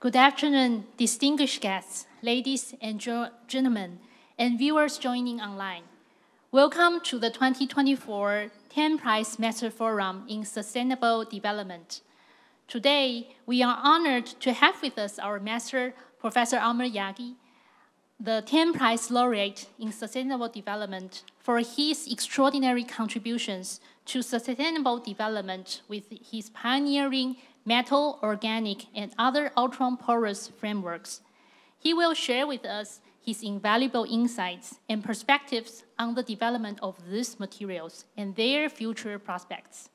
Good afternoon, distinguished guests, ladies and gentlemen, and viewers joining online. Welcome to the 2024 Tang Prize Master Forum in Sustainable Development. Today, we are honored to have with us our Master, Professor Omar Yaghi, the Tang Prize Laureate in Sustainable Development, for his extraordinary contributions to sustainable development with his pioneering metal, organic, and other ultra-porous frameworks. He will share with us his invaluable insights and perspectives on the development of these materials and their future prospects.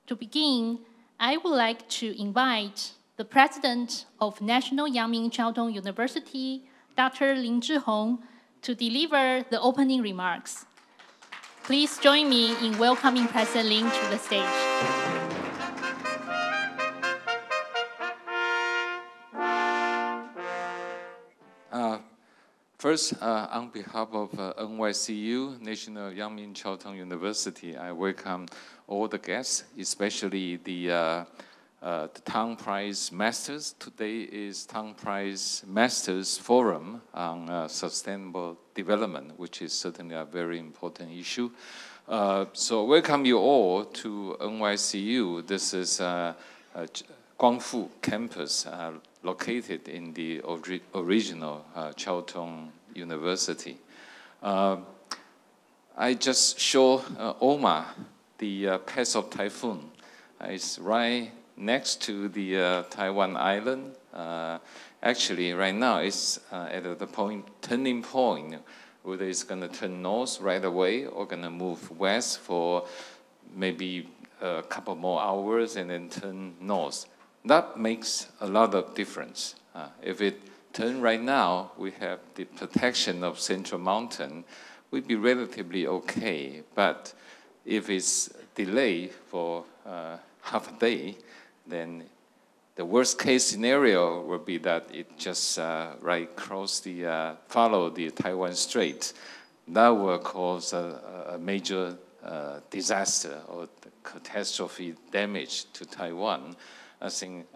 To begin, I would like to invite the President of National Yangming Chiao-Tung University, Dr. Lin Zhihong, to deliver the opening remarks. Please join me in welcoming President Lin to the stage. First, on behalf of NYCU, National Yangming Chiao-Tung University, I welcome all the guests, especially the Tang Prize Masters. Today is Tang Prize Masters Forum on Sustainable Development, which is certainly a very important issue. So welcome you all to NYCU. This is Guangfu campus, located in the original Chiao-Tung University. I just show Omar, the path of typhoon. It's right next to the Taiwan island. Actually, right now it's at the turning point, whether it's going to turn north right away or going to move west for maybe a couple more hours and then turn north. That makes a lot of difference. If it turns right now, we have the protection of Central Mountain, we'd be relatively okay. But if it's delayed for half a day, then the worst case scenario would be that it just right cross the, follow the Taiwan Strait. That will cause a major disaster or catastrophe damage to Taiwan. I think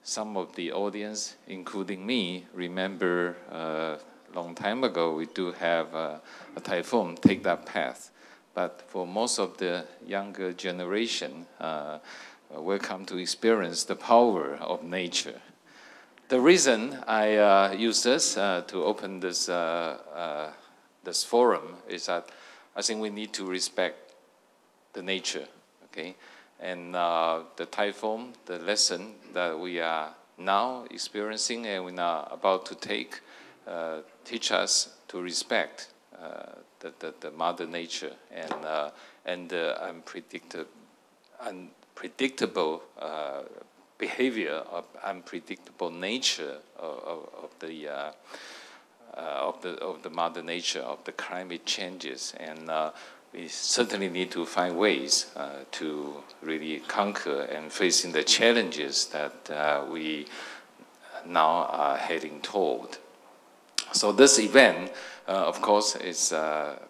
some of the audience, including me, remember a long time ago we do have a typhoon take that path. But for most of the younger generation, welcome to experience the power of nature. The reason I use this to open this, this forum is that I think we need to respect the nature, okay? And the typhoon, the lesson that we are now experiencing and we're now about to take, teach us to respect the Mother Nature and the unpredictable behavior of unpredictable nature of the Mother Nature, of the climate changes. And we certainly need to find ways to really conquer and facing the challenges that we now are heading toward. So this event, of course, is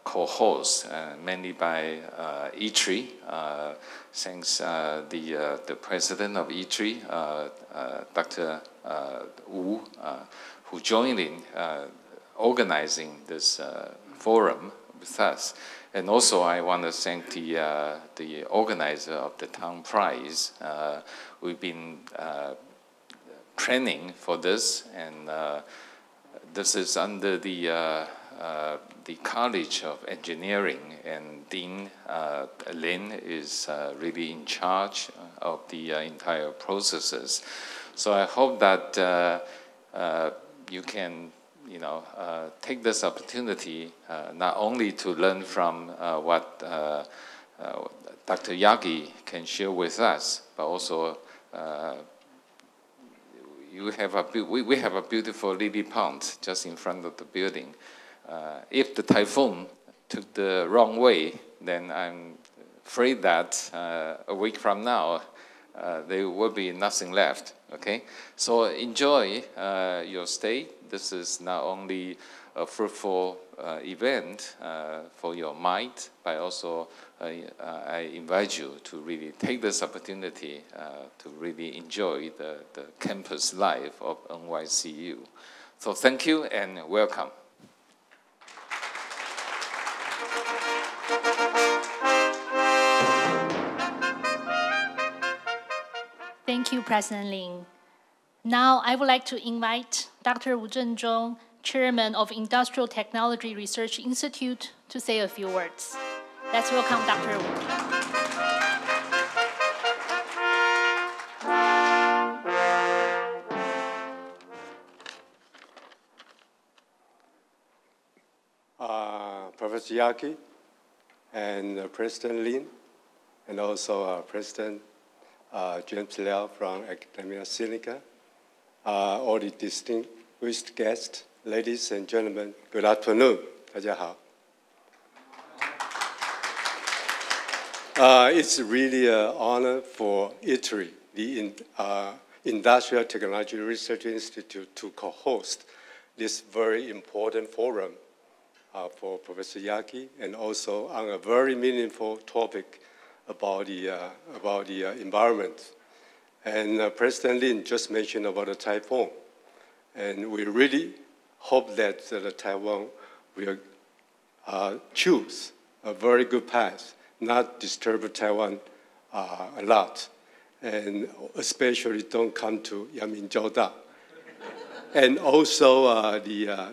co-hosted mainly by ITRI. Thanks the president of ITRI, Dr. Wu, who joined in organizing this forum with us. And also, I want to thank the organizer of the Tang Prize. We've been planning for this, and this is under the College of Engineering, and Dean Lin is really in charge of the entire processes. So I hope that you can take this opportunity not only to learn from what Dr. Yaghi can share with us, but also we have a beautiful lily pond just in front of the building. If the typhoon took the wrong way, then I'm afraid that a week from now, there will be nothing left, okay? So enjoy your stay. This is not only a fruitful event for your mind, but also I invite you to really take this opportunity to really enjoy the campus life of NYCU. So thank you and welcome. Thank you, President Lin. Now, I would like to invite Dr. Wu Zhenzhong, Chairman of Industrial Technology Research Institute, to say a few words. Let's welcome Dr. Wu. Professor Yaghi and President Lin, and also President James Liao from Academia Sinica, all the distinguished guests, ladies and gentlemen, good afternoon. 大家好. It's really an honor for ITRI, the Industrial Technology Research Institute, to co-host this very important forum for Professor Yaghi, and also on a very meaningful topic about the environment. And President Lin just mentioned about the typhoon, and we really hope that the Taiwan will choose a very good path, not disturb Taiwan a lot, and especially don't come to Yaminjiaoda. And also,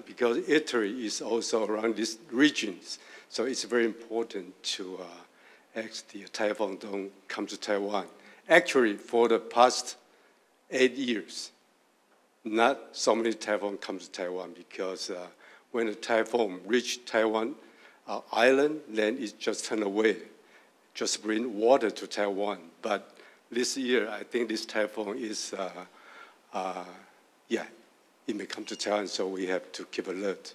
because Italy is also around these regions, so it's very important to ask the typhoon don't come to Taiwan. Actually, for the past 8 years, not so many typhoons come to Taiwan, because when a typhoon reaches Taiwan island, then it just turn away, just bring water to Taiwan. But this year, I think this typhoon is, it may come to Taiwan, so we have to keep alert.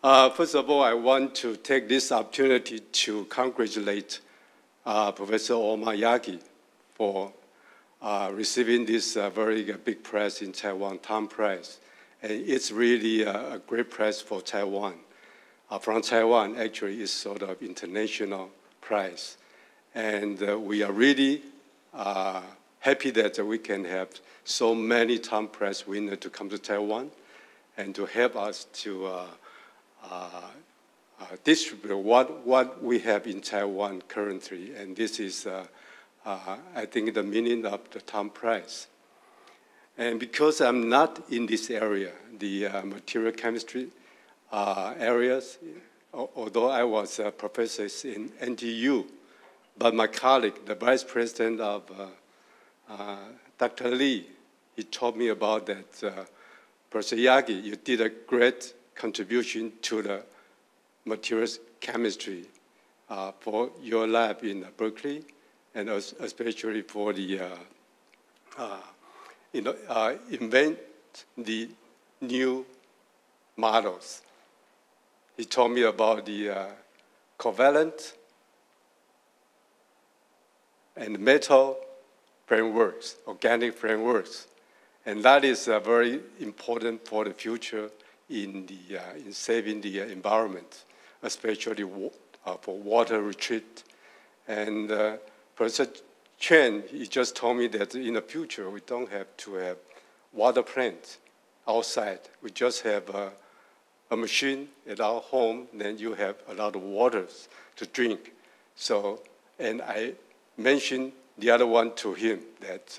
First of all, I want to take this opportunity to congratulate Professor Omar Yaghi for receiving this very big prize in Taiwan, Tang Prize. And it's really a great prize for Taiwan. From Taiwan, actually, it's sort of international prize. And we are really happy that we can have so many Tang Prize winners to come to Taiwan and to help us to distribute what we have in Taiwan currently. And this is, I think, the meaning of the Tang Prize. And because I'm not in this area, the material chemistry areas, although I was a professor in NTU, but my colleague, the vice president of Dr. Lee, he told me about that. Professor Yaghi, you did a great contribution to the materials chemistry for your lab in Berkeley, and especially for the invent the new models. He told me about the covalent and metal frameworks, organic frameworks. And that is very important for the future in saving the environment, especially for water retreat. And Professor Chen, he just told me that in the future, we don't have to have water plants outside. We just have a machine at our home, then you have a lot of waters to drink. So, and I mentioned the other one to him, that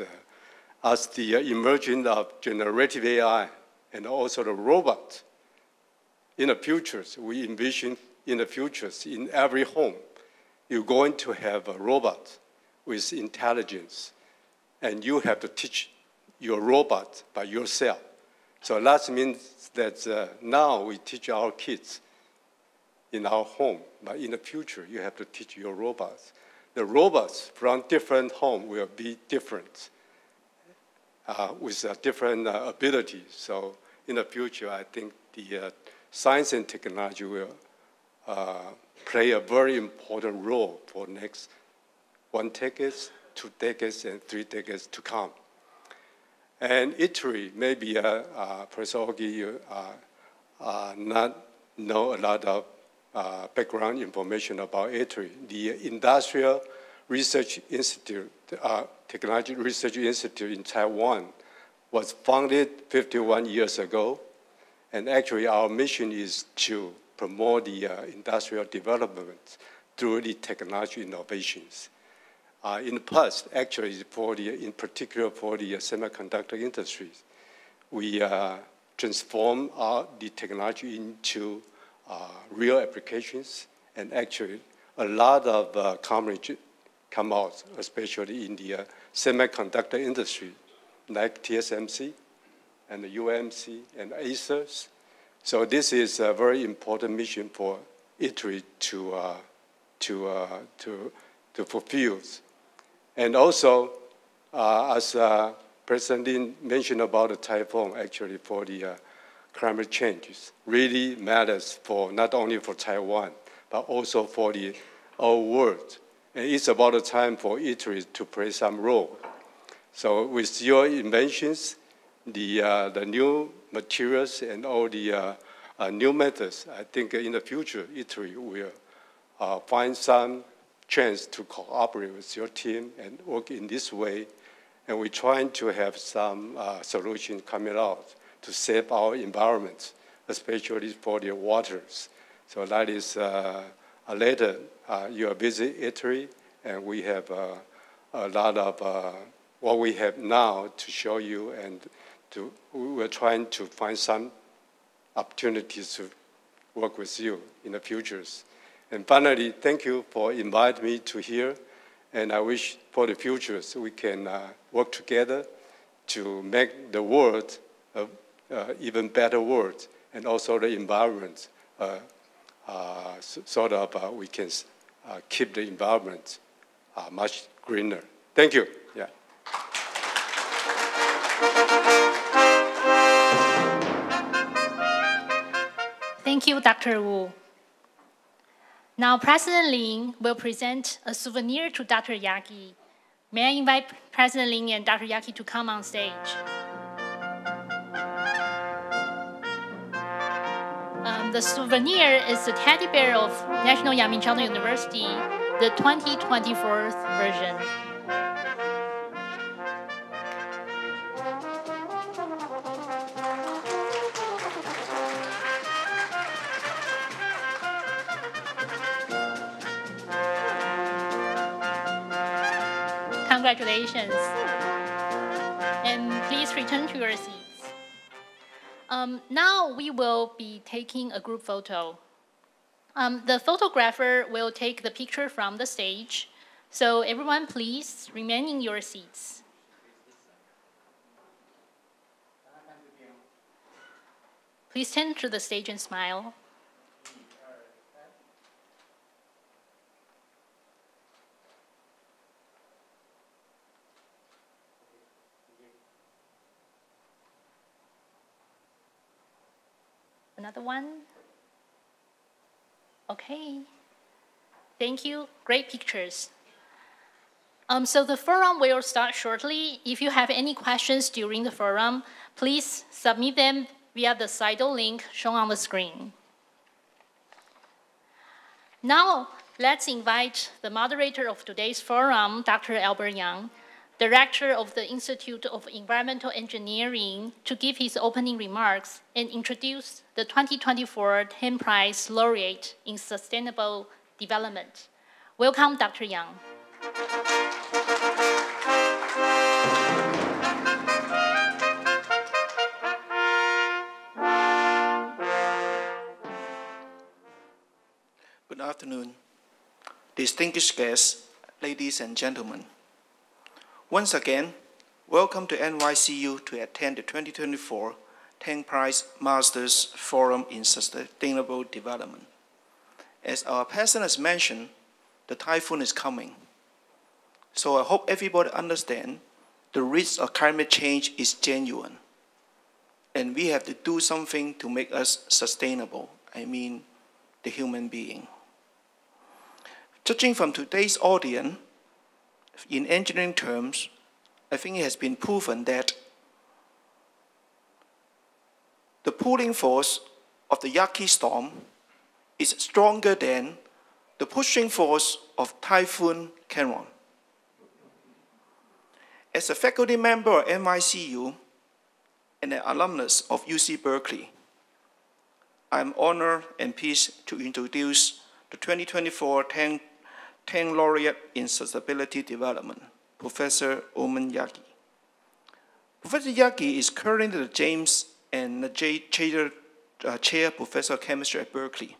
as the emergence of generative AI and also the robot, in the future, we envision in the future, in every home, you're going to have a robot with intelligence, and you have to teach your robot by yourself. So that means that now we teach our kids in our home, but in the future, you have to teach your robots. The robots from different homes will be different, with different abilities. So in the future, I think the science and technology will play a very important role for the next 1 decade, 2 decades, and 3 decades to come. And Italy, maybe Professor Yaghi, you not know a lot background information about ITRI. The Industrial Research Institute, Technology Research Institute in Taiwan was founded 51 years ago. And actually our mission is to promote the industrial development through the technology innovations. In the past, actually, in particular for the semiconductor industries, we transform the technology into real applications, and actually a lot of companies come out, especially in the semiconductor industry, like TSMC and the UMC and Acers. So this is a very important mission for ITRI to fulfill. And also, as President Lin mentioned about the typhoon, actually for the climate changes, really matters for not only for Taiwan, but also for the whole world. And it's about the time for ITRI to play some role. So with your inventions, the new materials and all the new methods, I think in the future, ITRI will find some chance to cooperate with your team and work in this way. And we're trying to have some solution coming out to save our environment, especially for the waters. So that is later, you visit ITRI, and we have a lot of what we have now to show you, and we're trying to find some opportunities to work with you in the futures. And finally, thank you for inviting me to here, and I wish for the future so we can work together to make the world even better world, and also the environment we can keep the environment much greener. Thank you. Yeah. Thank you, Dr. Wu. Now, President Lin will present a souvenir to Dr. Yaghi. May I invite President Lin and Dr. Yaghi to come on stage? The souvenir is the teddy bear of National Yang Ming University, the 2024 version. Congratulations. And please return to your seats. Now we will be taking a group photo. The photographer will take the picture from the stage. So everyone, please remain in your seats. Please turn to the stage and smile. Another one? Okay. Thank you. Great pictures. So the forum will start shortly. If you have any questions during the forum, please submit them via the Slido link shown on the screen. Now, let's invite the moderator of today's forum, Dr. Albert Yang, Director of the Institute of Environmental Engineering, to give his opening remarks and introduce the 2024 Tang Prize Laureate in Sustainable Development. Welcome, Dr. Yang. Good afternoon, distinguished guests, ladies and gentlemen. Once again, welcome to NYCU to attend the 2024 Tang Prize Masters Forum in Sustainable Development. As our president has mentioned, the typhoon is coming. So I hope everybody understands the risk of climate change is genuine. And we have to do something to make us sustainable. I mean, the human being. Judging from today's audience, in engineering terms, I think it has been proven that the pulling force of the Yaghi storm is stronger than the pushing force of Typhoon Cameron. As a faculty member of NYCU and an alumnus of UC Berkeley, I am honored and pleased to introduce the 2024 Tang Laureate in Sustainability Development, Professor Omar Yaghi. Professor Yaghi is currently the James and J. Chair Professor of Chemistry at Berkeley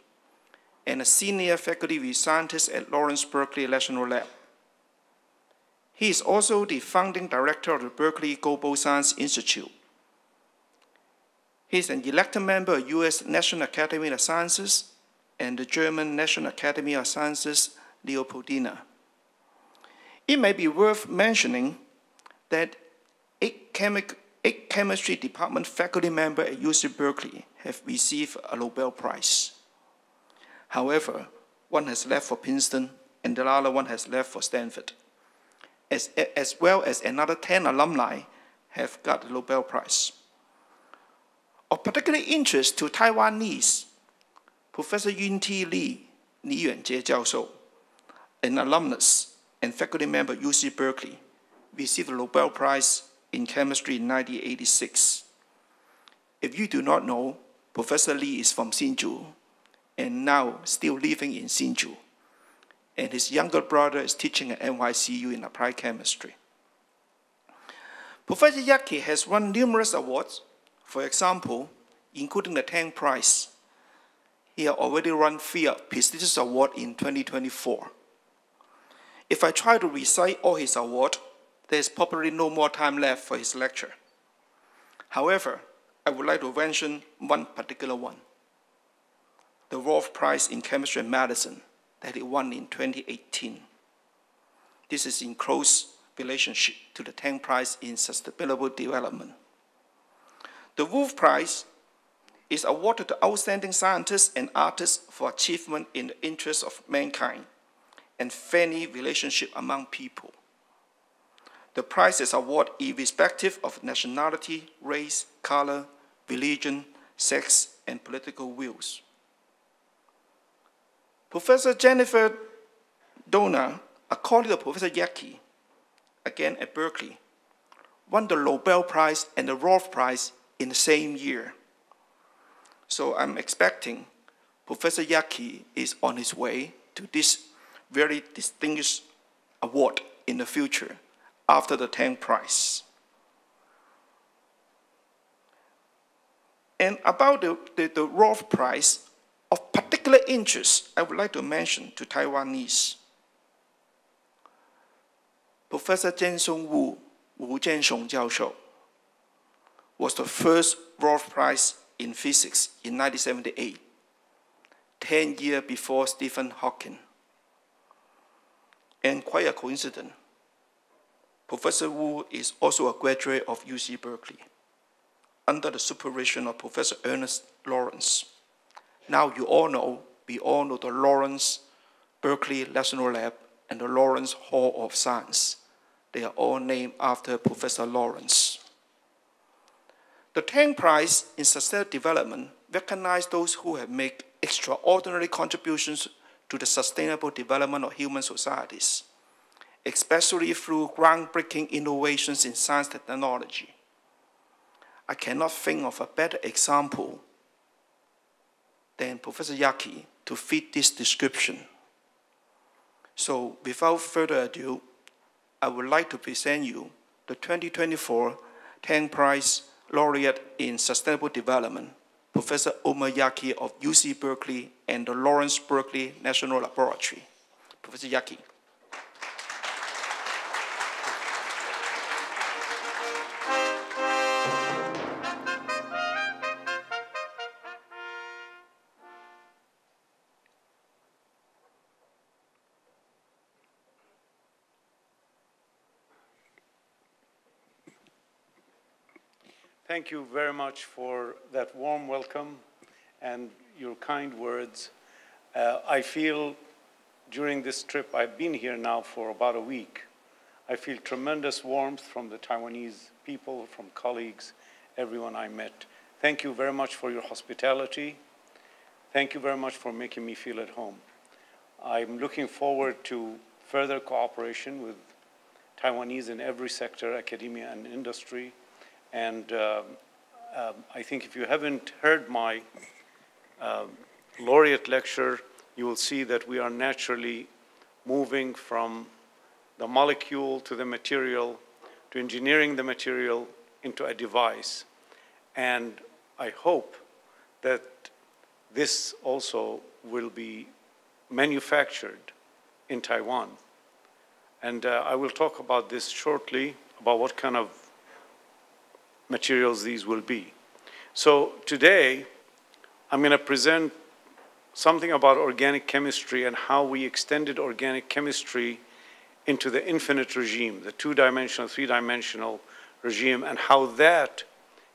and a senior faculty scientist at Lawrence Berkeley National Lab. He is also the founding director of the Berkeley Global Science Institute. He is an elected member of U.S. National Academy of Sciences and the German National Academy of Sciences, Leopoldina. It may be worth mentioning that eight chemistry department faculty members at UC Berkeley have received a Nobel Prize. However, one has left for Princeton and the other one has left for Stanford, as well as another 10 alumni have got the Nobel Prize. Of particular interest to Taiwanese, Professor Yun-T Lee, Li Yuanjie 教授, an alumnus and faculty member at UC Berkeley, received the Nobel Prize in Chemistry in 1986. If you do not know, Professor Lee is from Hsinchu and now still living in Hsinchu. And his younger brother is teaching at NYCU in applied chemistry. Professor Yaghi has won numerous awards, for example, including the Tang Prize. He has already won 3 prestigious awards in 2024. If I try to recite all his awards, there is probably no more time left for his lecture. However, I would like to mention one particular one, the Rolf Prize in Chemistry and Medicine that he won in 2018. This is in close relationship to the Tang Prize in Sustainable Development. The Wolf Prize is awarded to outstanding scientists and artists for achievement in the interest of mankind and friendly relationship among people. The prize is awarded irrespective of nationality, race, color, religion, sex, and political views. Professor Jennifer Doudna, according to Professor Yaghi, again at Berkeley, won the Nobel Prize and the Rolf Prize in the same year. So I'm expecting Professor Yaghi is on his way to this very distinguished award in the future after the Tang Prize. And about the Rolf Prize, of particular interest, I would like to mention to Taiwanese. Professor Jianshong Wu, Wu Jianshong 教授, was the first Rolf Prize in physics in 1978, 10 years before Stephen Hawking. And quite a coincidence, Professor Wu is also a graduate of UC Berkeley, under the supervision of Professor Ernest Lawrence. Now we all know the Lawrence Berkeley National Lab and the Lawrence Hall of Science. They are all named after Professor Lawrence. The Tang Prize in Sustainable Development recognizes those who have made extraordinary contributions to the sustainable development of human societies, especially through groundbreaking innovations in science technology. I cannot think of a better example than Professor Yaghi to fit this description. So without further ado, I would like to present you the 2024 Tang Prize Laureate in Sustainable Development, Professor Omar Yaghi of UC Berkeley and the Lawrence Berkeley National Laboratory. Professor Yaghi. Thank you very much for that warm welcome and your kind words. I feel during this trip, I've been here now for about a week, I feel tremendous warmth from the Taiwanese people, from colleagues, everyone I met. Thank you very much for your hospitality. Thank you very much for making me feel at home. I'm looking forward to further cooperation with Taiwanese in every sector, academia and industry. And I think if you haven't heard my laureate lecture, you will see that we are naturally moving from the molecule to the material, to engineering the material into a device. And I hope that this also will be manufactured in Taiwan. And I will talk about this shortly, about what kind of materials these will be. So today, I'm going to present something about organic chemistry and how we extended organic chemistry into the infinite regime, the two-dimensional, three-dimensional regime, and how that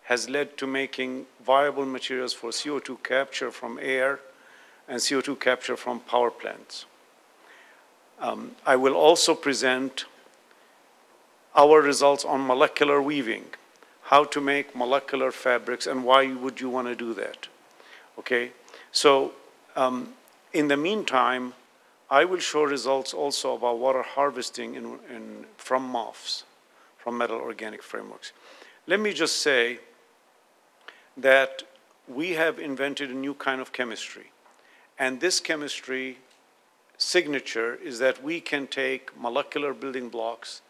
has led to making viable materials for CO2 capture from air and CO2 capture from power plants. I will also present our results on molecular weaving, how to make molecular fabrics, and why would you want to do that, okay? So in the meantime, I will show results also about water harvesting from MOFs, from metal organic frameworks. Let me just say that we have invented a new kind of chemistry. And this chemistry signature is that we can take molecular building blocks,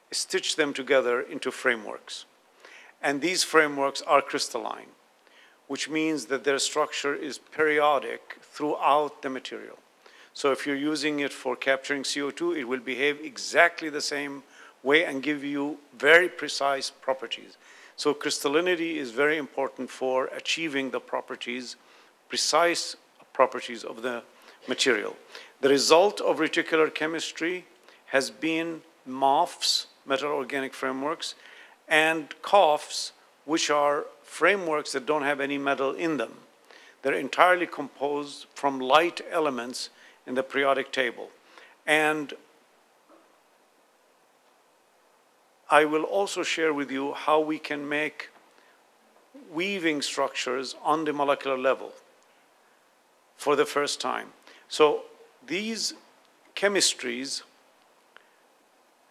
stitch them together into frameworks. And these frameworks are crystalline, which means that their structure is periodic throughout the material. So if you're using it for capturing CO2, it will behave exactly the same way and give you very precise properties. So crystallinity is very important for achieving the properties, precise properties of the material. The result of reticular chemistry has been MOFs, metal organic frameworks, and COFs, which are frameworks that don't have any metal in them. They're entirely composed from light elements in the periodic table. And I will also share with you how we can make weaving structures on the molecular level for the first time. So these chemistries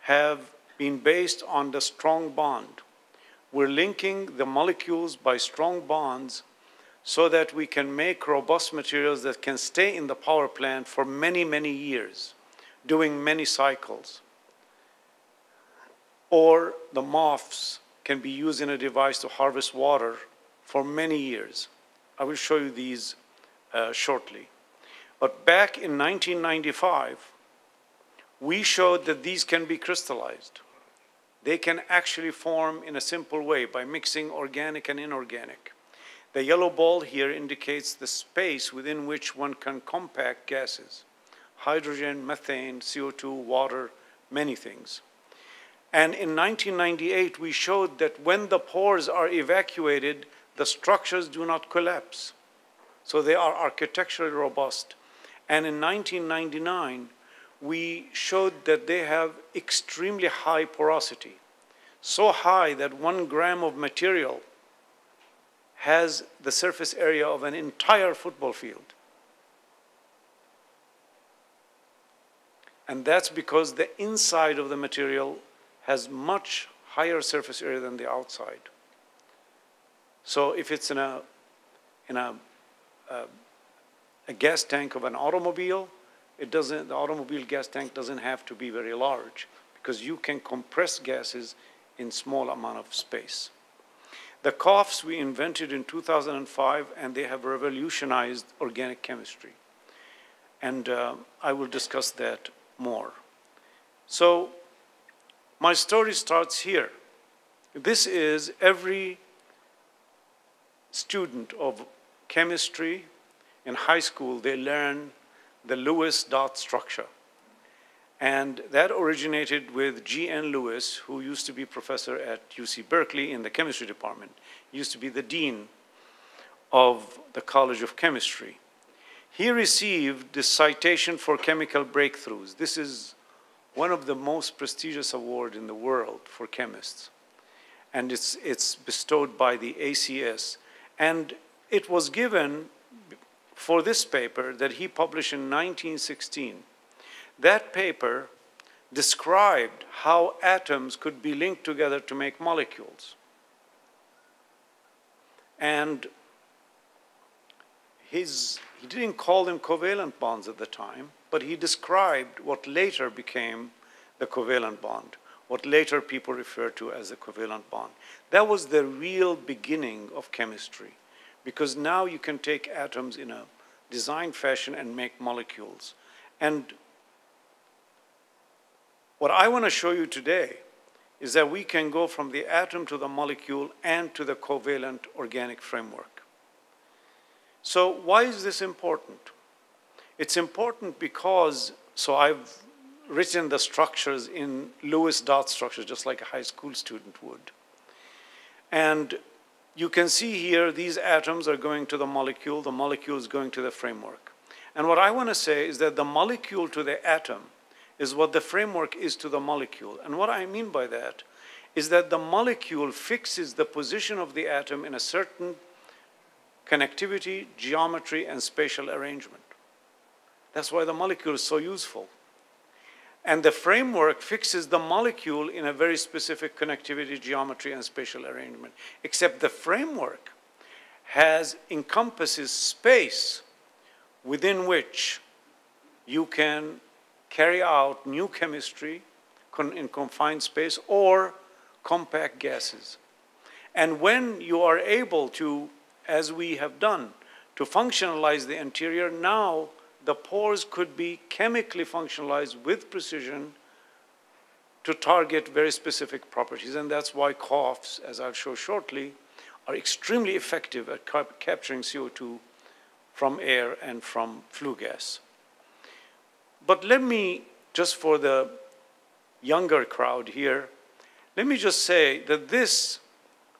have been based on the strong bond. We're linking the molecules by strong bonds so that we can make robust materials that can stay in the power plant for many, many years, doing many cycles. Or the MOFs can be used in a device to harvest water for many years. I will show you these shortly. But back in 1995, we showed that these can be crystallized. They can actually form in a simple way by mixing organic and inorganic. The yellow ball here indicates the space within which one can compact gases: hydrogen, methane, CO2, water, many things. And in 1998, we showed that when the pores are evacuated, the structures do not collapse. So they are architecturally robust. And in 1999, we showed that they have extremely high porosity, so high that 1 gram of material has the surface area of an entire football field. And that's because the inside of the material has much higher surface area than the outside. So if it's in a gas tank of an automobile, the automobile gas tank doesn't have to be very large because you can compress gases in small amount of space. The COFs we invented in 2005, and they have revolutionized organic chemistry. And I will discuss that more. So my story starts here. This is every student of chemistry in high school, they learn the Lewis dot structure. And that originated with G.N. Lewis, who used to be professor at UC Berkeley in the chemistry department. He used to be the dean of the College of Chemistry. He received the citation for chemical breakthroughs. This is one of the most prestigious awards in the world for chemists. And it's bestowed by the ACS. And it was given for this paper that he published in 1916. That paper described how atoms could be linked together to make molecules. And he didn't call them covalent bonds at the time, but he described what later became the covalent bond, what later people refer to as the covalent bond. That was the real beginning of chemistry, because now you can take atoms in a designed fashion and make molecules. And what I want to show you today is that we can go from the atom to the molecule and to the covalent organic framework. So why is this important? It's important because, so I've written the structures in Lewis dot structures, just like a high school student would. And you can see here, these atoms are going to the molecule is going to the framework. And what I want to say is that the molecule to the atom is what the framework is to the molecule. And what I mean by that is that the molecule fixes the position of the atom in a certain connectivity, geometry, and spatial arrangement. That's why the molecule is so useful. And the framework fixes the molecule in a very specific connectivity, geometry, and spatial arrangement. Except the framework encompasses space within which you can carry out new chemistry in confined space or compact gases. And when you are able to, as we have done, to functionalize the interior, now the pores could be chemically functionalized with precision to target very specific properties. And that's why COFs, as I'll show shortly, are extremely effective at capturing CO2 from air and from flue gas. But let me, just for the younger crowd here, let me just say that this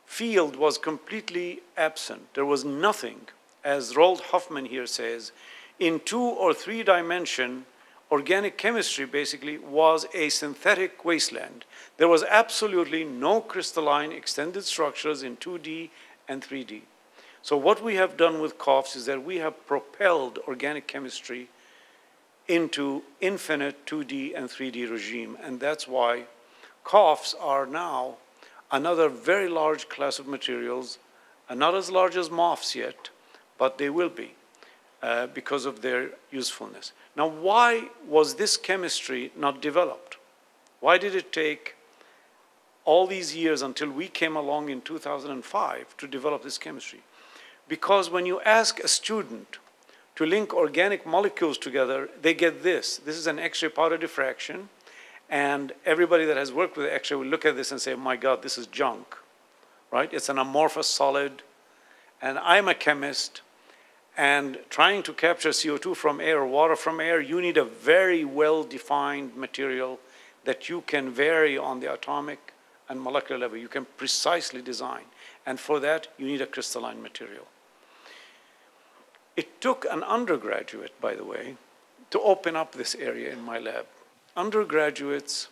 field was completely absent. There was nothing, as Roald Hoffman here says, in 2 or 3 dimension, organic chemistry basically was a synthetic wasteland. There was absolutely no crystalline extended structures in 2D and 3D. So what we have done with COFs is that we have propelled organic chemistry into infinite 2D and 3D regime. And that's why COFs are now another very large class of materials, not as large as MOFs yet, but they will be because of their usefulness. Now, why was this chemistry not developed? Why did it take all these years until we came along in 2005 to develop this chemistry? Because when you ask a student to link organic molecules together, they get this. This is an X-ray powder diffraction. And everybody that has worked with X-ray will look at this and say, my God, this is junk, right? It's an amorphous solid. And I'm a chemist. And trying to capture CO2 from air or water from air, you need a very well-defined material that you can vary on the atomic and molecular level. You can precisely design. And for that, you need a crystalline material. It took an undergraduate, by the way, to open up this area in my lab. Undergraduates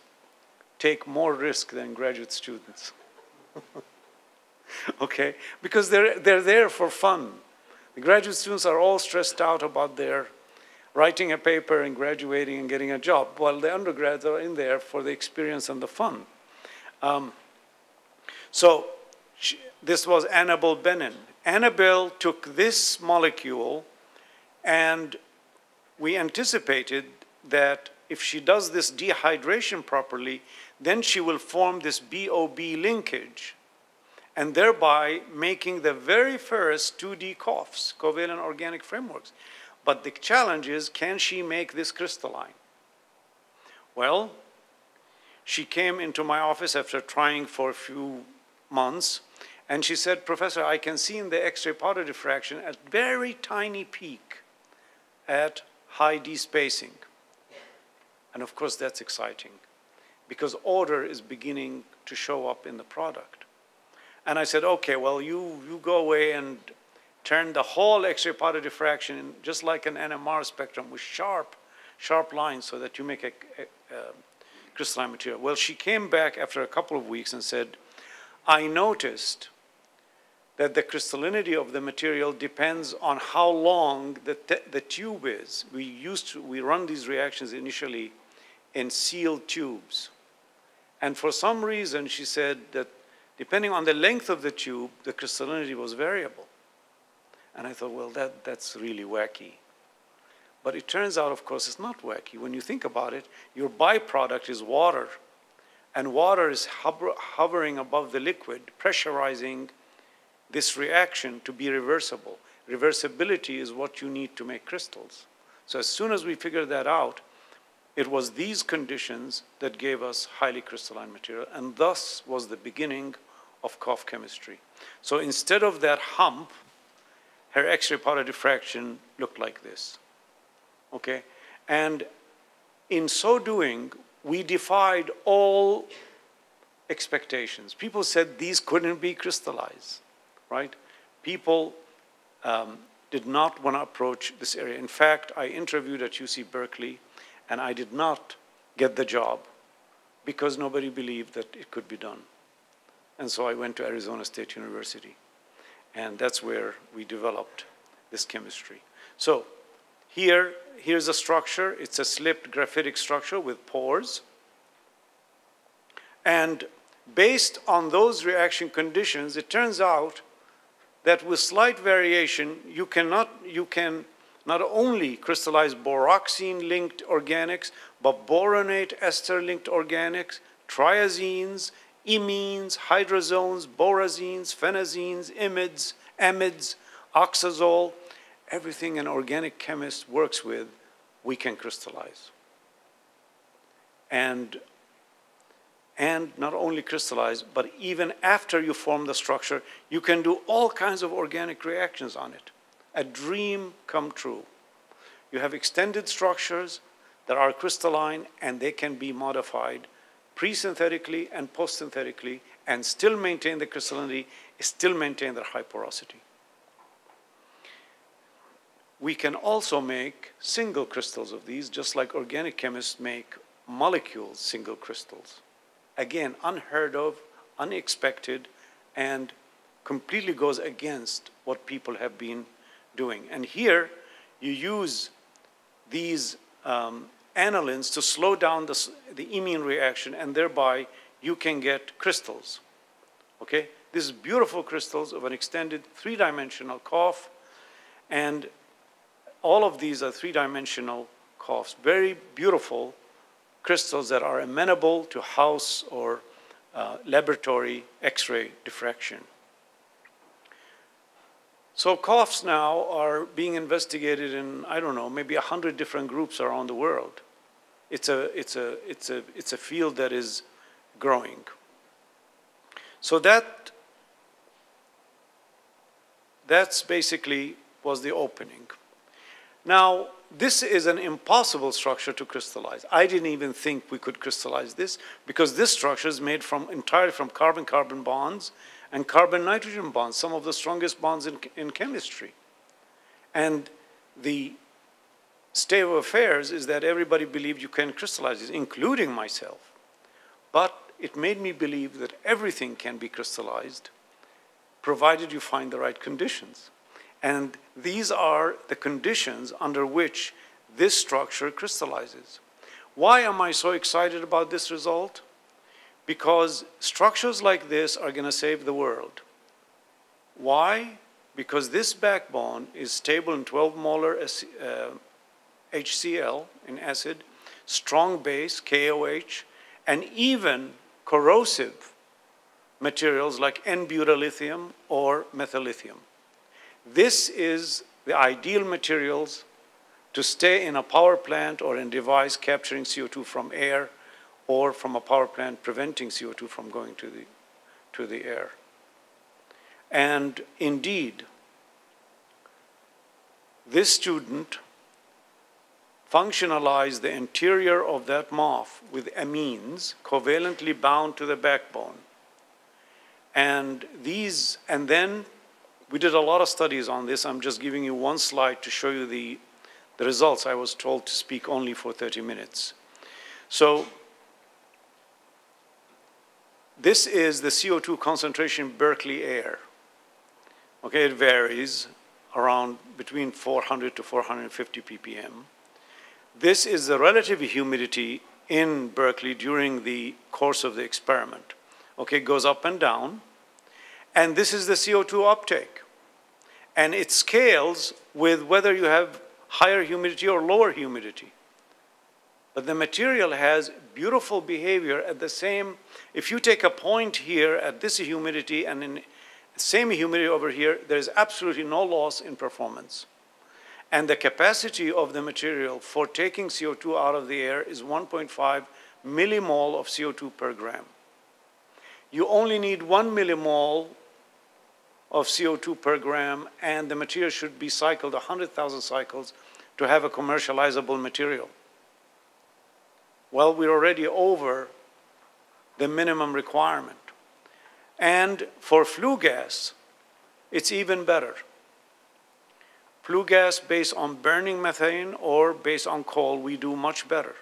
take more risk than graduate students. Okay? Because they're there for fun. The graduate students are all stressed out about their writing a paper and graduating and getting a job, while the undergrads are in there for the experience and the fun. This was Annabelle Benin. Annabelle took this molecule, and we anticipated that if she does this dehydration properly, then she will form this BOB linkage, and thereby making the very first 2D COFs, covalent organic frameworks. But the challenge is, can she make this crystalline? Well, she came into my office after trying for a few months, and she said, Professor, I can see in the X-ray powder diffraction a very tiny peak at high D spacing. And of course, that's exciting, because order is beginning to show up in the product. And I said, okay, well, you go away and turn the whole X-ray powder diffraction in just like an NMR spectrum with sharp lines so that you make a crystalline material. Well, she came back after a couple of weeks and said, I noticed that the crystallinity of the material depends on how long the tube is. We run these reactions initially in sealed tubes. And for some reason, she said that depending on the length of the tube, the crystallinity was variable. And I thought, well, that's really wacky. But it turns out, of course, it's not wacky. When you think about it, your byproduct is water. And water is hovering above the liquid, pressurizing this reaction to be reversible. Reversibility is what you need to make crystals. So as soon as we figured that out, it was these conditions that gave us highly crystalline material, and thus was the beginning of KOF chemistry. So instead of that hump, her X-ray powder diffraction looked like this. Okay? And in so doing, we defied all expectations. People said these couldn't be crystallized, right? People did not want to approach this area. In fact, I interviewed at UC Berkeley, and I did not get the job because nobody believed that it could be done. And so I went to Arizona State University, and that's where we developed this chemistry. So here's a structure. It's a slipped graphitic structure with pores. And based on those reaction conditions, it turns out that with slight variation, you can not only crystallize boroxine-linked organics, but boronate ester-linked organics, triazines, imines, hydrozones, borazines, phenazines, amides, oxazole, everything an organic chemist works with, we can crystallize. And not only crystallize, but even after you form the structure, you can do all kinds of organic reactions on it. A dream come true. You have extended structures that are crystalline, and they can be modified pre-synthetically and post-synthetically, and still maintain the crystallinity, still maintain their high porosity. We can also make single crystals of these, just like organic chemists make molecules single crystals. Again, unheard of, unexpected, and completely goes against what people have been doing. And here, you use these anilines to slow down the imine reaction, and thereby you can get crystals. Okay? These beautiful crystals of an extended three-dimensional KOF, and all of these are three-dimensional KOFs. Very beautiful crystals that are amenable to house or laboratory X-ray diffraction. So KOFs now are being investigated in, I don't know, maybe 100 different groups around the world. It's a field that is growing. So that's basically was the opening. Now, this is an impossible structure to crystallize. I didn't even think we could crystallize this, because this structure is made entirely from carbon-carbon bonds and carbon-nitrogen bonds, some of the strongest bonds in chemistry. And the state of affairs is that everybody believed you can crystallize it, including myself. But it made me believe that everything can be crystallized, provided you find the right conditions. And these are the conditions under which this structure crystallizes. Why am I so excited about this result? Because structures like this are going to save the world. Why? Because this backbone is stable in 12 molar HCl in acid, strong base, KOH, and even corrosive materials like N-butyllithium or methyllithium. This is the ideal materials to stay in a power plant or in a device capturing CO2 from air, or from a power plant preventing CO2 from going to the air. And indeed, this student functionalized the interior of that MOF with amines covalently bound to the backbone. And then we did a lot of studies on this. I'm just giving you one slide to show you the results. I was told to speak only for 30 minutes. So this is the CO2 concentration in Berkeley air. Okay, it varies around between 400 to 450 ppm. This is the relative humidity in Berkeley during the course of the experiment. Okay, it goes up and down. And this is the CO2 uptake. And it scales with whether you have higher humidity or lower humidity. But the material has beautiful behavior at the same, if you take a point here at this humidity and in the same humidity over here, there is absolutely no loss in performance. And the capacity of the material for taking CO2 out of the air is 1.5 millimole of CO2 per gram. You only need 1 millimole of CO2 per gram, and the material should be cycled 100,000 cycles to have a commercializable material. Well, we're already over the minimum requirement. And for flue gas, it's even better. Flue gas based on burning methane or based on coal, we do much better.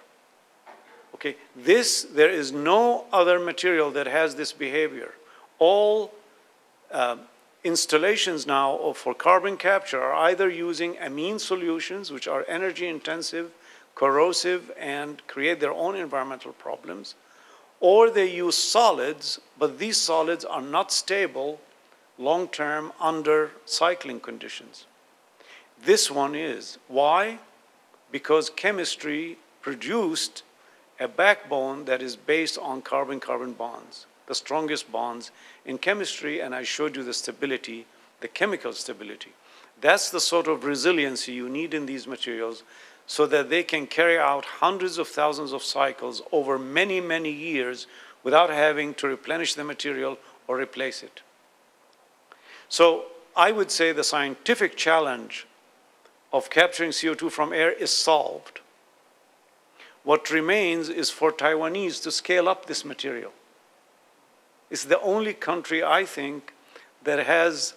Okay, there is no other material that has this behavior. All installations now for carbon capture are either using amine solutions, which are energy intensive, corrosive, and create their own environmental problems, or they use solids, but these solids are not stable long-term under cycling conditions. This one is. Why? Because chemistry produced a backbone that is based on carbon-carbon bonds, the strongest bonds in chemistry, and I showed you the stability, the chemical stability. That's the sort of resiliency you need in these materials so that they can carry out hundreds of thousands of cycles over many, many years without having to replenish the material or replace it. So I would say the scientific challenge of capturing CO2 from air is solved. What remains is for Taiwanese to scale up this material. It's the only country, I think, that has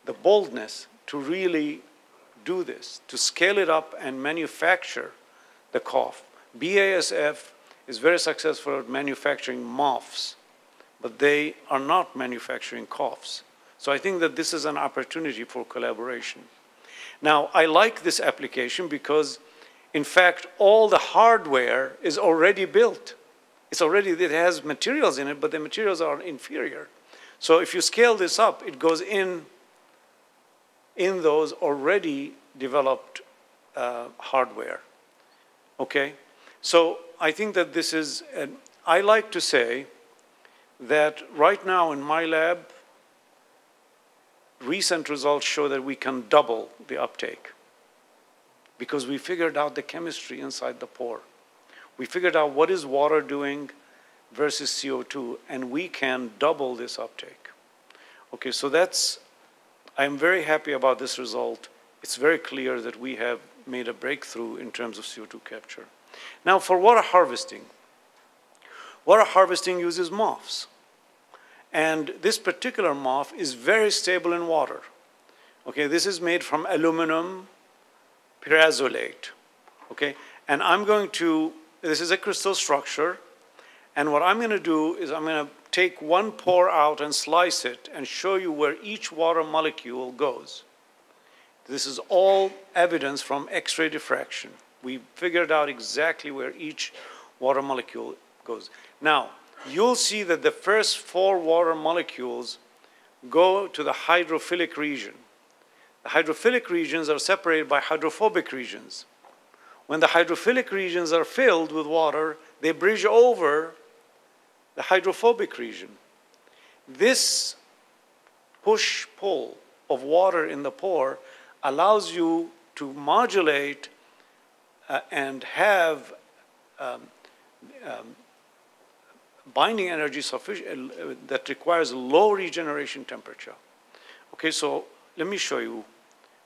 the boldness to really do this, to scale it up and manufacture the COF. BASF is very successful at manufacturing MOFs, but they are not manufacturing COFs. So I think that this is an opportunity for collaboration. Now, I like this application because, in fact, all the hardware is already built. It has materials in it, but the materials are inferior. So if you scale this up, it goes in those already developed hardware. Okay? So I think that this is, I like to say that right now in my lab, recent results show that we can double the uptake because we figured out the chemistry inside the pore. We figured out what is water doing versus CO2, and we can double this uptake. Okay, so I'm very happy about this result. It's very clear that we have made a breakthrough in terms of CO2 capture. Now, for water harvesting uses MOFs. And this particular MOF is very stable in water. Okay, this is made from aluminum pyrazolate. Okay, and this is a crystal structure. And what I'm going to do is I'm going to take one pore out and slice it and show you where each water molecule goes. This is all evidence from X-ray diffraction. We figured out exactly where each water molecule goes. Now, you'll see that the first 4 water molecules go to the hydrophilic region. The hydrophilic regions are separated by hydrophobic regions. When the hydrophilic regions are filled with water, they bridge over the hydrophobic region. This push-pull of water in the pore allows you to modulate and have binding energy sufficient that requires low regeneration temperature. Okay, so let me show you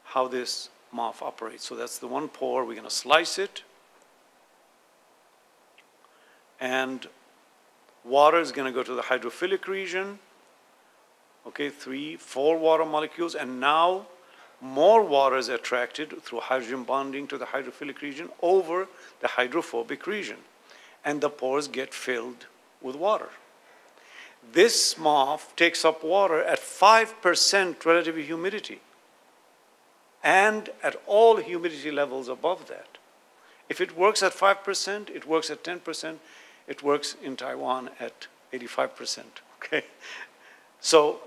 how this MOF operates. So that's the one pore. We're going to slice it. And water is going to go to the hydrophilic region. Okay, 3, 4 water molecules. And now more water is attracted through hydrogen bonding to the hydrophilic region over the hydrophobic region. And the pores get filled with water. this moth takes up water at 5% relative humidity and at all humidity levels above that. If it works at 5%, it works at 10%, it works in Taiwan at 85%, okay? So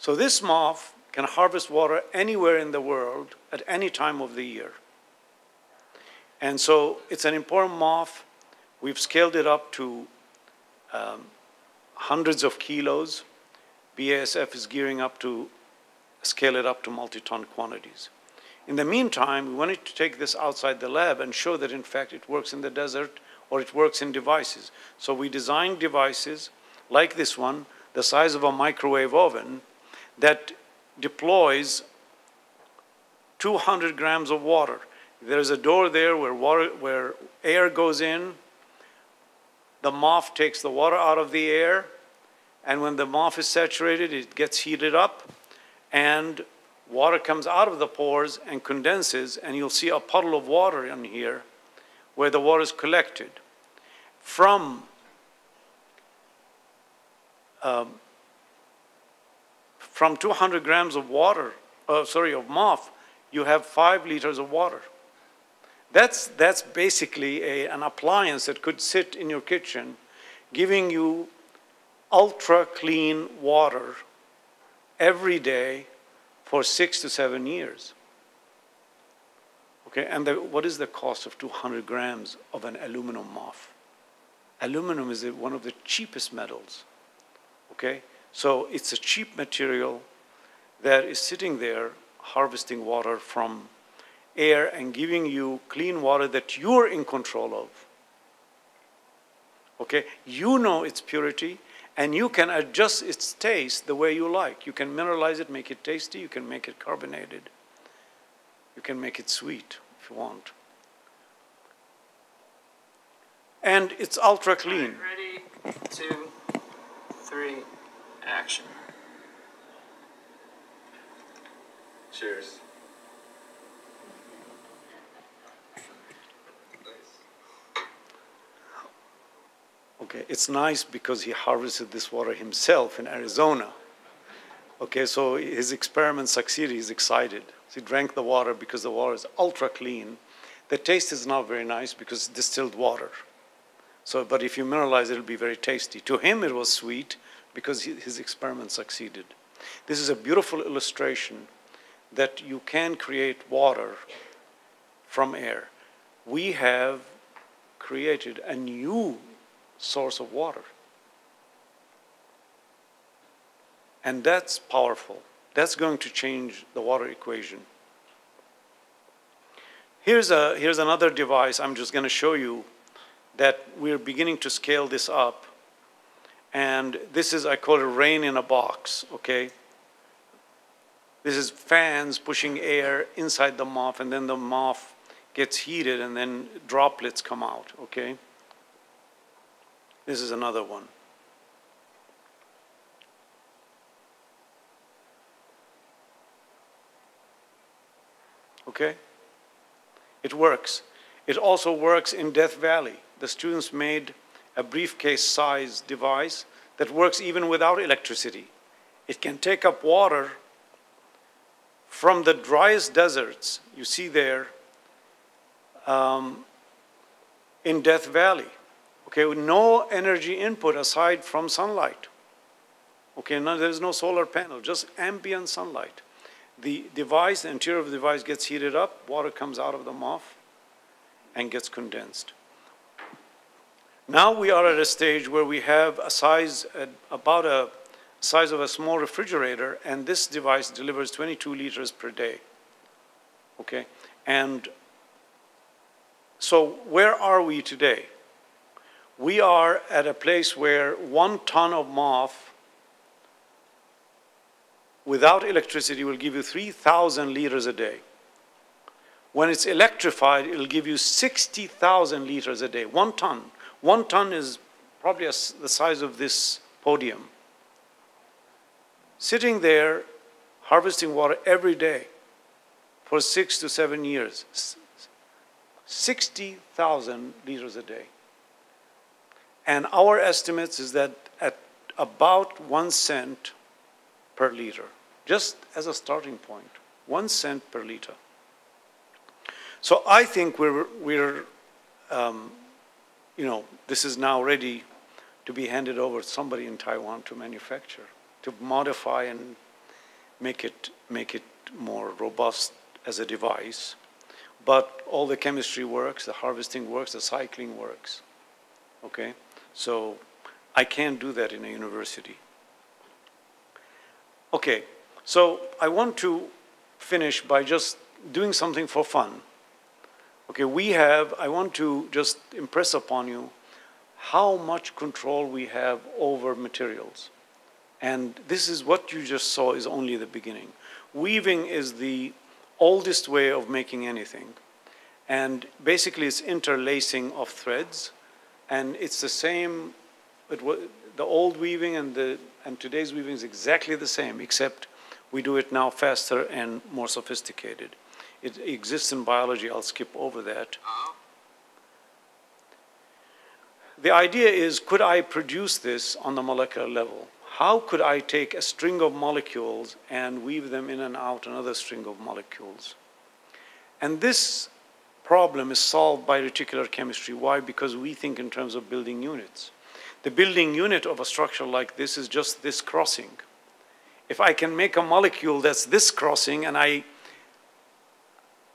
this moth can harvest water anywhere in the world at any time of the year. And so it's an important moth. We've scaled it up to hundreds of kilos. BASF is gearing up to scale it up to multi-ton quantities. In the meantime, we wanted to take this outside the lab and show that, in fact, it works in the desert or it works in devices. So we designed devices like this one, the size of a microwave oven, that deploys 200 grams of water. There's a door there where air goes in. The moth takes the water out of the air, and when the moth is saturated, it gets heated up, and water comes out of the pores and condenses, and you'll see a puddle of water in here where the water is collected. From 200 grams of water, of moth, you have 5 liters of water. That's basically an appliance that could sit in your kitchen, giving you ultra clean water every day for 6 to 7 years. Okay, and what is the cost of 200 grams of an aluminum moth? Aluminum is one of the cheapest metals. Okay, so it's a cheap material that is sitting there harvesting water from air and giving you clean water that you're in control of. Okay, you know its purity, and you can adjust its taste the way you like. You can mineralize it, make it tasty. You can make it carbonated. You can make it sweet if you want. And it's ultra clean. Ready, 2, 3, action. Cheers. Okay, it's nice because he harvested this water himself in Arizona. Okay, so his experiment succeeded, he's excited. So he drank the water because the water is ultra clean. The taste is not very nice because it's distilled water. So, but if you mineralize it, it'll be very tasty. To him, it was sweet because his experiment succeeded. This is a beautiful illustration that you can create water from air. We have created a new source of water. And that's powerful. That's going to change the water equation. Here's another device I'm just going to show you that we're beginning to scale this up. And this is, I call it rain in a box, okay? This is fans pushing air inside the moth, and then the moth gets heated, and then droplets come out, okay? This is another one. Okay? It works. It also works in Death Valley. The students made a briefcase-sized device that works even without electricity. It can take up water from the driest deserts, you see there, in Death Valley. Okay, with no energy input aside from sunlight. Okay, no, there's no solar panel, just ambient sunlight. The device, the interior of the device gets heated up, water comes out of the moth and gets condensed. Now we are at a stage where we have a size, about a size of a small refrigerator, and this device delivers 22 liters per day. Okay, and so where are we today? We are at a place where 1 ton of moth without electricity will give you 3,000 liters a day. When it's electrified, it'll give you 60,000 liters a day. 1 ton. 1 ton is probably the size of this podium. Sitting there, harvesting water every day for 6 to 7 years. 60,000 liters a day. And our estimates is that at about 1 cent per liter, just as a starting point, 1 cent per liter. So I think this is now ready to be handed over to somebody in Taiwan to manufacture, to modify and make it more robust as a device. But all the chemistry works, the harvesting works, the cycling works. Okay? So I can't do that in a university. Okay, so I want to finish by just doing something for fun. Okay, I want to just impress upon you how much control we have over materials. And this is what you just saw is only the beginning. Weaving is the oldest way of making anything. And basically it's interlacing of threads. And it's the same, the old weaving and today's weaving is exactly the same, except we do it now faster and more sophisticated. It exists in biology, I'll skip over that. The idea is, could I produce this on the molecular level? How could I take a string of molecules and weave them in and out another string of molecules? And this problem is solved by reticular chemistry. Why? Because we think in terms of building units. The building unit of a structure like this is just this crossing. If I can make a molecule that's this crossing and I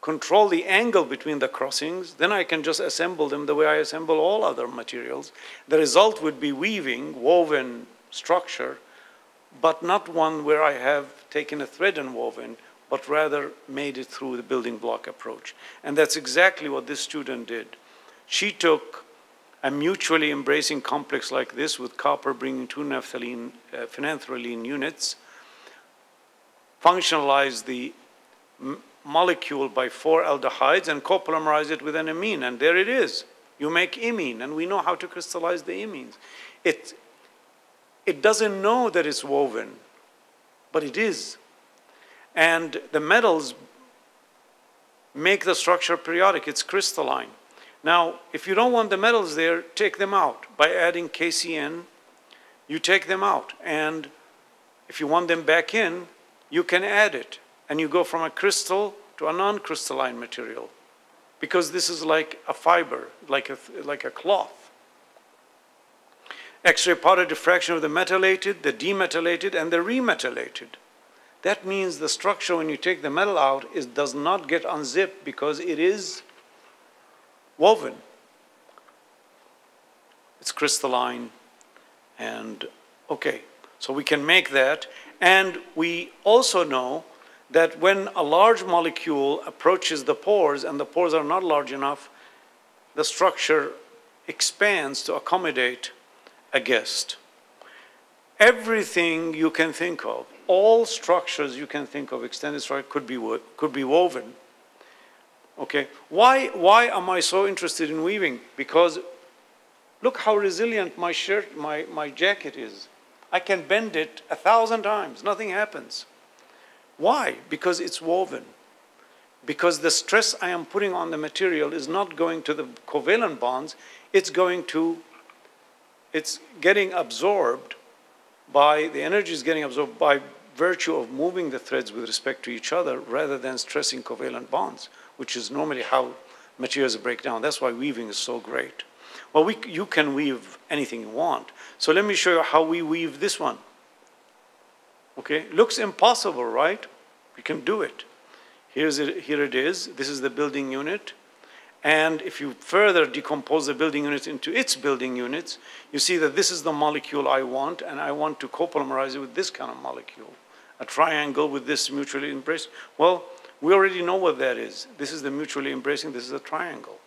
control the angle between the crossings, then I can just assemble them the way I assemble all other materials. The result would be weaving, woven structure, but not one where I have taken a thread and woven, but rather made it through the building block approach. And that's exactly what this student did. She took a mutually embracing complex like this with copper bringing 2 phenanthroline units, functionalized the molecule by 4 aldehydes and copolymerize it with an amine, and there it is. You make imine, and we know how to crystallize the imines. It doesn't know that it's woven, but it is. And the metals make the structure periodic. It's crystalline. Now, if you don't want the metals there, take them out. By adding KCN, you take them out. And if you want them back in, you can add it. And you go from a crystal to a non-crystalline material. Because this is like a fiber, like a cloth. X-ray powder diffraction of the metallated, the demetylated, and the remetylated. That means the structure, when you take the metal out, does not get unzipped because it is woven. It's crystalline. And okay, so we can make that. And we also know that when a large molecule approaches the pores and the pores are not large enough, the structure expands to accommodate a guest. Everything you can think of, all structures you can think of, extended structure, could be woven. Okay, why am I so interested in weaving? Because look how resilient my shirt, my jacket is. I can bend it 1,000 times, nothing happens. Why? Because it's woven. Because the stress I am putting on the material is not going to the covalent bonds, it's getting absorbed by, the energy is getting absorbed by virtue of moving the threads with respect to each other rather than stressing covalent bonds, which is normally how materials break down. That's why weaving is so great. Well, you can weave anything you want. So let me show you how we weave this one. Okay, looks impossible, right? We can do it. Here it is. This is the building unit. And if you further decompose the building unit into its building units, you see that this is the molecule I want, and I want to copolymerize it with this kind of molecule. A triangle with this mutually embraced. Well, we already know what that is. This is the mutually embracing, this is a triangle.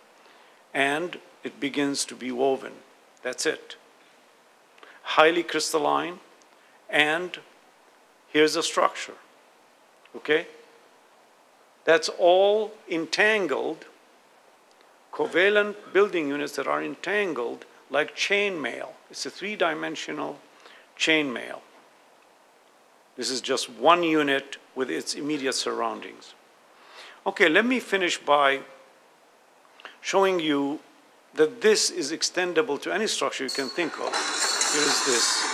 And it begins to be woven. That's it. Highly crystalline, and here's a structure. Okay? That's all entangled, covalent building units that are entangled like chain mail. It's a 3-dimensional chain mail. This is just one unit with its immediate surroundings. Okay, let me finish by showing you that this is extendable to any structure you can think of. Here is this.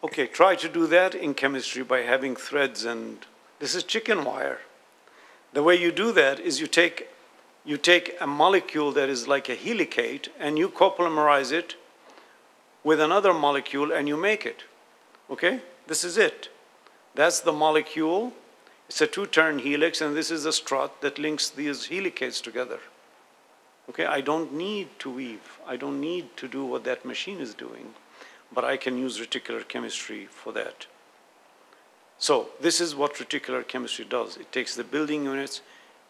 Okay, try to do that in chemistry by having threads, and this is chicken wire. The way you do that is you take a molecule that is like a helicate and you copolymerize it with another molecule and you make it. Okay? This is it. That's the molecule. It's a two-turn helix, and this is a strut that links these helicates together. Okay? I don't need to weave. I don't need to do what that machine is doing, but I can use reticular chemistry for that. So this is what reticular chemistry does. It takes the building units,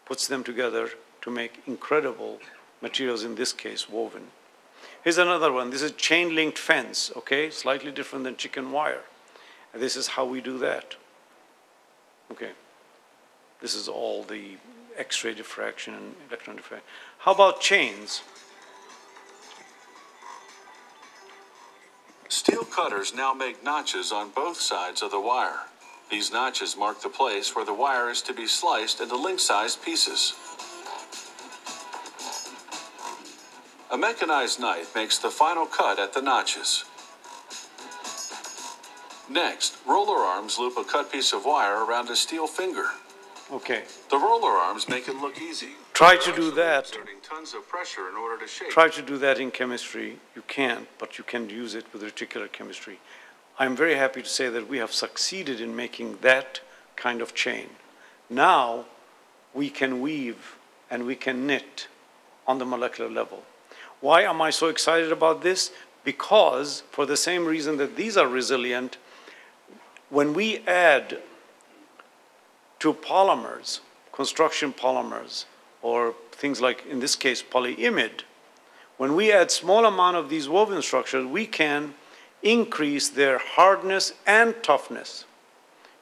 puts them together to make incredible materials, in this case, woven. Here's another one. This is chain-linked fence, okay? Slightly different than chicken wire. And this is how we do that. Okay. This is all the X-ray diffraction and electron diffraction. How about chains? Steel cutters now make notches on both sides of the wire. These notches mark the place where the wire is to be sliced into link-sized pieces. A mechanized knife makes the final cut at the notches. Next, roller arms loop a cut piece of wire around a steel finger. Okay. The roller arms make it look easy. Try to do that. Exerting tons of pressure in order to shape. Try to do that in chemistry. You can't, but you can use it with reticular chemistry. I'm very happy to say that we have succeeded in making that kind of chain. Now we can weave and we can knit on the molecular level. Why am I so excited about this? Because for the same reason that these are resilient, when we add to polymers, construction polymers, or things like, in this case, polyimide, when we add small amount of these woven structures, we can increase their hardness and toughness.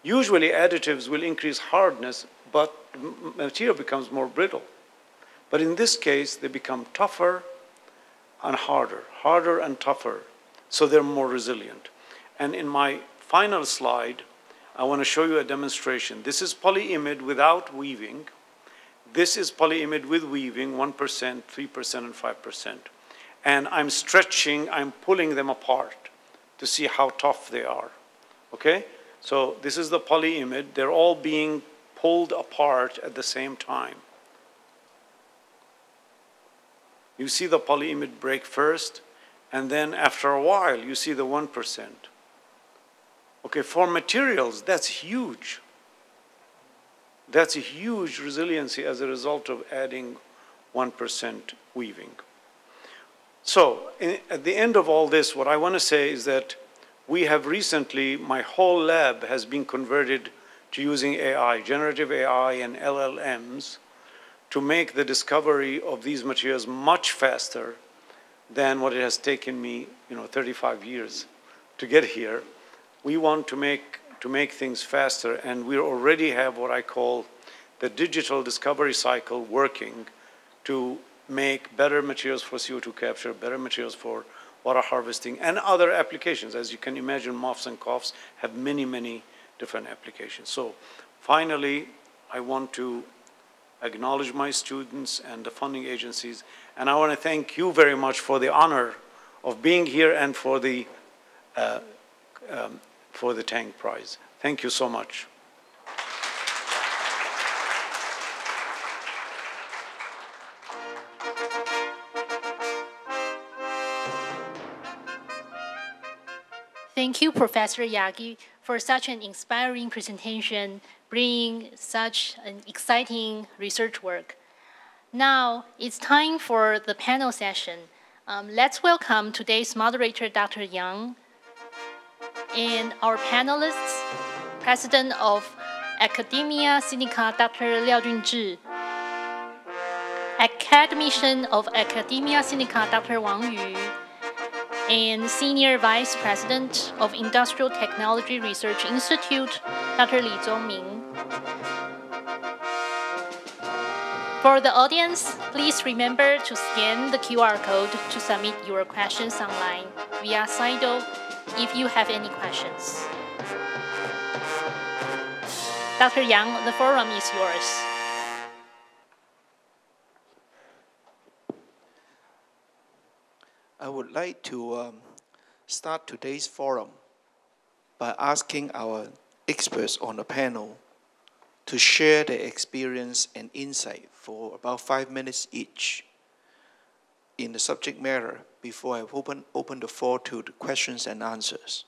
Usually additives will increase hardness, but material becomes more brittle. But in this case, they become tougher and harder and tougher, so they're more resilient. And in my final slide, I want to show you a demonstration. This is polyimide without weaving. This is polyimide with weaving, 1%, 3%, and 5%. And I'm stretching, I'm pulling them apart to see how tough they are, okay? So this is the polyimide. They're all being pulled apart at the same time. You see the polyimide break first, and then after a while, you see the 1%. Okay, for materials, that's huge. That's a huge resiliency as a result of adding 1% weaving. So at the end of all this, what I want to say is that we have recently, my whole lab has been converted to using AI, generative AI and LLMs, to make the discovery of these materials much faster than what it has taken me, 35 years to get here. We want to make things faster, and we already have what I call the digital discovery cycle working to make better materials for CO2 capture, better materials for water harvesting, and other applications. As you can imagine, muffs and coughs have many, many different applications. So finally, I want to acknowledge my students and the funding agencies, and I want to thank you very much for the honor of being here and for the Tang Prize. Thank you so much. Thank you, Professor Yaghi, for such an inspiring presentation, bringing such an exciting research work. Now, it's time for the panel session. Let's welcome today's moderator, Dr. Yang, and our panelists, President of Academia Sinica, Dr. Liao Junzhi, Academician of Academia Sinica, Dr. Wang Yu, and Senior Vice President of Industrial Technology Research Institute, Dr. Li Zongming. For the audience, please remember to scan the QR code to submit your questions online via Slido if you have any questions. Dr. Yang, the forum is yours. I would like to start today's forum by asking our experts on the panel to share their experience and insight for about 5 minutes each in the subject matter before I open the floor to the questions and answers.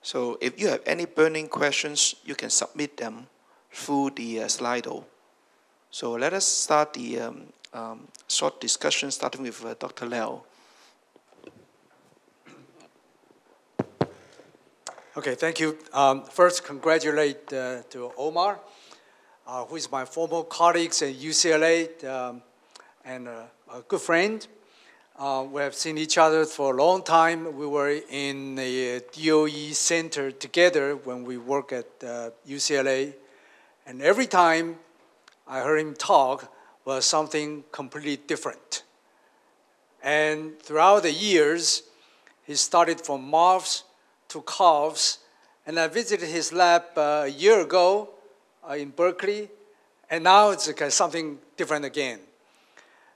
So if you have any burning questions, you can submit them through the Slido. So let us start the short discussion, starting with Dr. Liao. Okay, thank you. First, congratulate to Omar, who is my former colleague at UCLA and a good friend. We have seen each other for a long time. We were in the DOE center together when we worked at UCLA. And every time I heard him talk was something completely different. And throughout the years, he started from MOFs to COVs. And I visited his lab a year ago in Berkeley. And now it's something different again.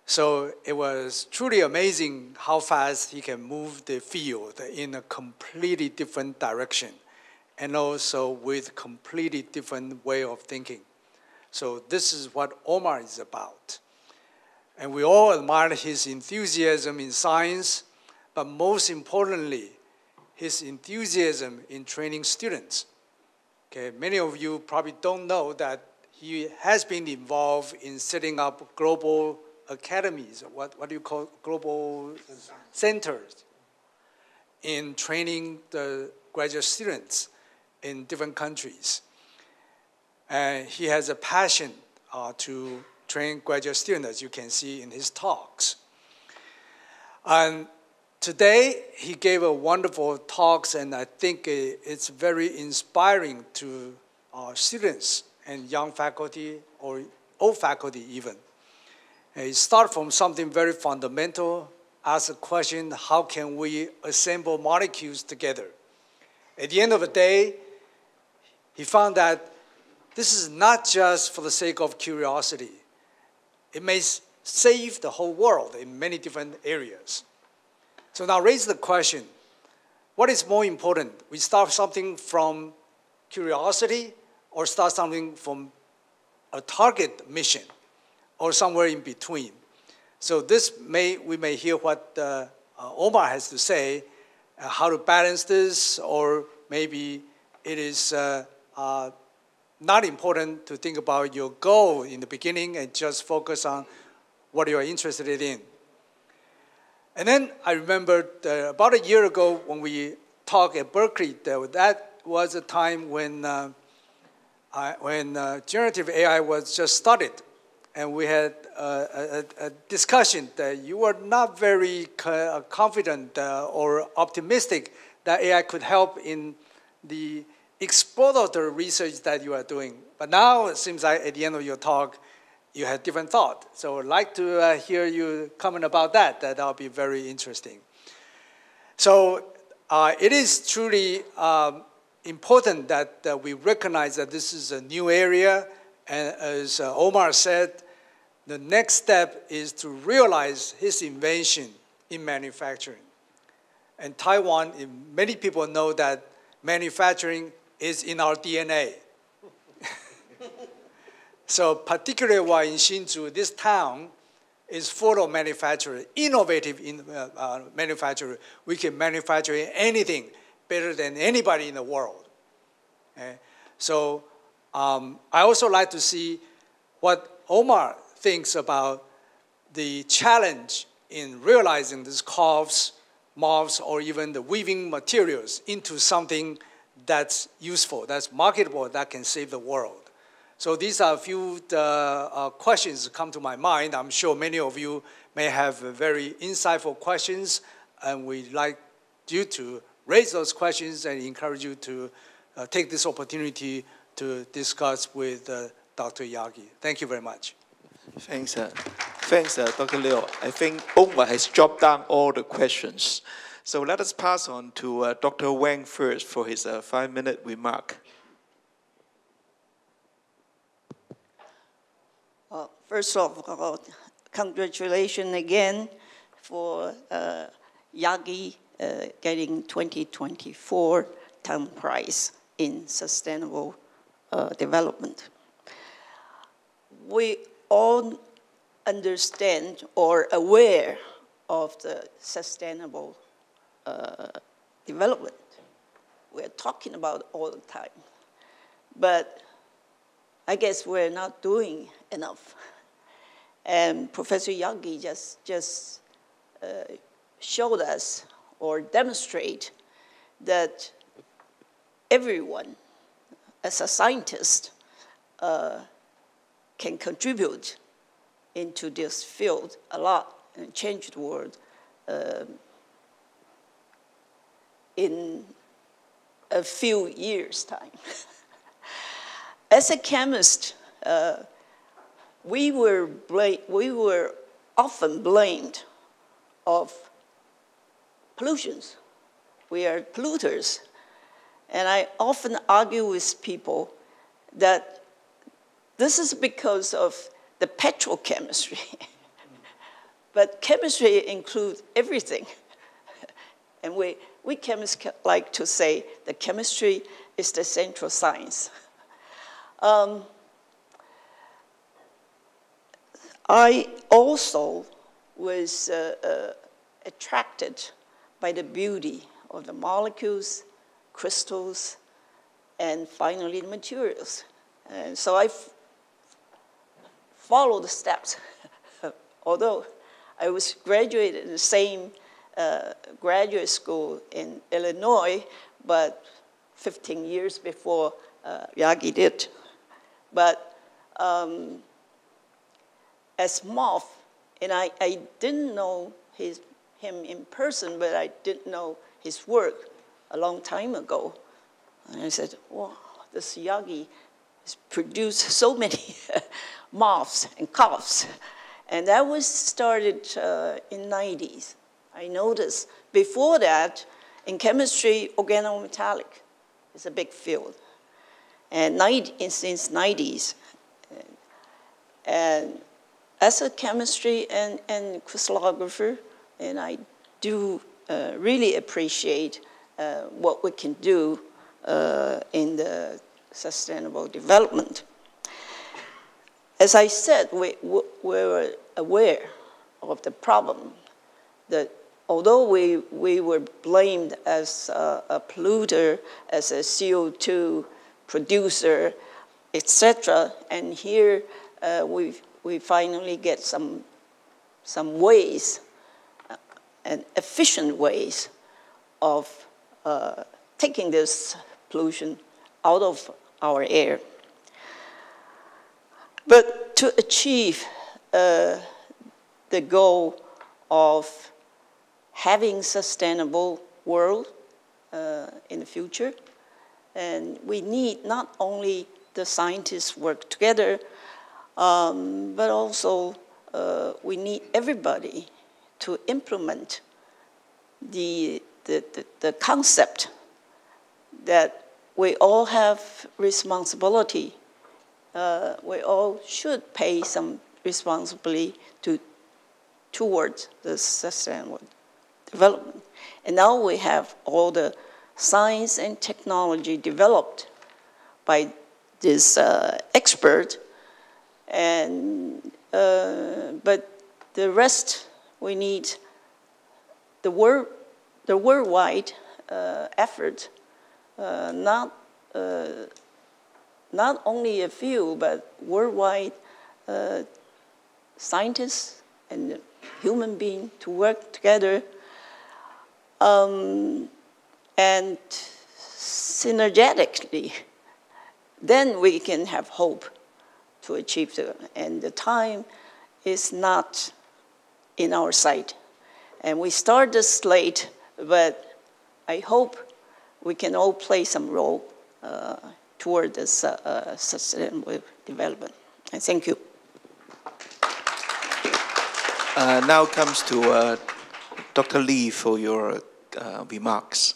So it was truly amazing how fast he can move the field in a completely different direction and also with completely different way of thinking. So this is what Omar is about. And we all admire his enthusiasm in science, but most importantly, his enthusiasm in training students. Okay, many of you probably don't know that he has been involved in setting up global academies, what do you call global centers, in training the graduate students in different countries. And he has a passion to train graduate students, as you can see in his talks. And today, he gave a wonderful talks, and I think it's very inspiring to our students and young faculty or old faculty even. It starts from something very fundamental, ask the question, how can we assemble molecules together? At the end of the day, he found that this is not just for the sake of curiosity. It may save the whole world in many different areas. So now raise the question, what is more important? We start something from curiosity or start something from a target mission or somewhere in between? So we may hear what Omar has to say, how to balance this, or maybe it is not important to think about your goal in the beginning and just focus on what you are interested in. And then I remember about a year ago when we talked at Berkeley, that was a time when generative AI was just started. And we had a discussion that you were not very confident or optimistic that AI could help in the exploratory research that you are doing. But now it seems like at the end of your talk, you had different thought. So I'd like to hear you comment about that. That'll be very interesting. So it is truly important that we recognize that this is a new area. And as Omar said, the next step is to realize his invention in manufacturing. And Taiwan, many people know that manufacturing is in our DNA. So particularly while in Hsinchu, this town is full of manufacturers, innovative manufacturers. We can manufacture anything better than anybody in the world. Okay? So I also like to see what Omar thinks about the challenge in realizing these COVs, MOVs, or even the weaving materials into something that's useful, that's marketable, that can save the world. So these are a few questions that come to my mind. I'm sure many of you may have very insightful questions, and we'd like you to raise those questions and encourage you to take this opportunity to discuss with Dr. Yaghi. Thank you very much. Thanks, Dr. Liao. I think Omar has jotted down all the questions. So let us pass on to Dr. Wang first for his 5-minute remark. First of all, congratulations again for Yaghi getting 2024 Tang Prize in Sustainable Development. We all understand or aware of the sustainable development. We're talking about all the time. But I guess we're not doing enough. And Professor Yaghi just showed us or demonstrate that everyone, as a scientist, can contribute into this field a lot and change the world in a few years' time. As a chemist, we were often blamed of pollutions. We are polluters. And I often argue with people that this is because of the petrochemistry. But chemistry includes everything. And we chemists like to say that chemistry is the central science. I also was attracted by the beauty of the molecules, crystals, and finally the materials. And so I followed the steps. Although I was graduated in the same graduate school in Illinois, but 15 years before Yaghi did. But as Moth, and I didn't know him in person, but I didn't know his work a long time ago. And I said, wow, this Yaghi has produced so many moths and coughs. And that was started in the 90s. I noticed before that, in chemistry, organometallic is a big field. And since 90s. And as a chemistry and crystallographer, and I do really appreciate what we can do in the sustainable development. As I said, we're aware of the problem that although we were blamed as a polluter, as a CO2 producer, etc., and here we finally get some ways, and efficient ways of taking this pollution out of our air. But to achieve the goal of having sustainable world in the future, and we need not only the scientists work together, but also we need everybody to implement the concept that we all have responsibility. We all should pay some responsibility towards the sustainable development. And now we have all the science and technology developed by this expert, and but the rest we need the worldwide effort, not only a few, but worldwide scientists and human beings to work together, and synergetically, then we can have hope to achieve it. And the time is not in our sight. And we start this late, but I hope we can all play some role toward this sustainable development. And thank you. Now comes to Dr. Lee for your remarks.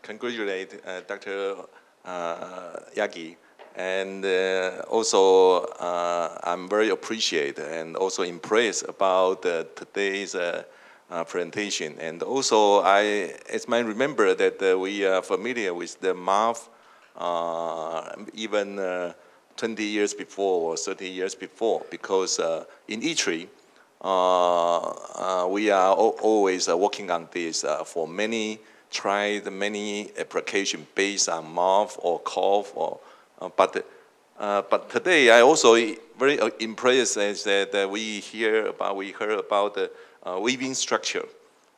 Congratulate Dr. Yaghi. And also, I'm very appreciated and also impressed about today's presentation. And also, as I remember that we are familiar with the MAF even 20 years before or 30 years before, because in Italy, we are always working on this for tried many applications based on MAF or COF or but today I also very impressed is that we heard about the weaving structure.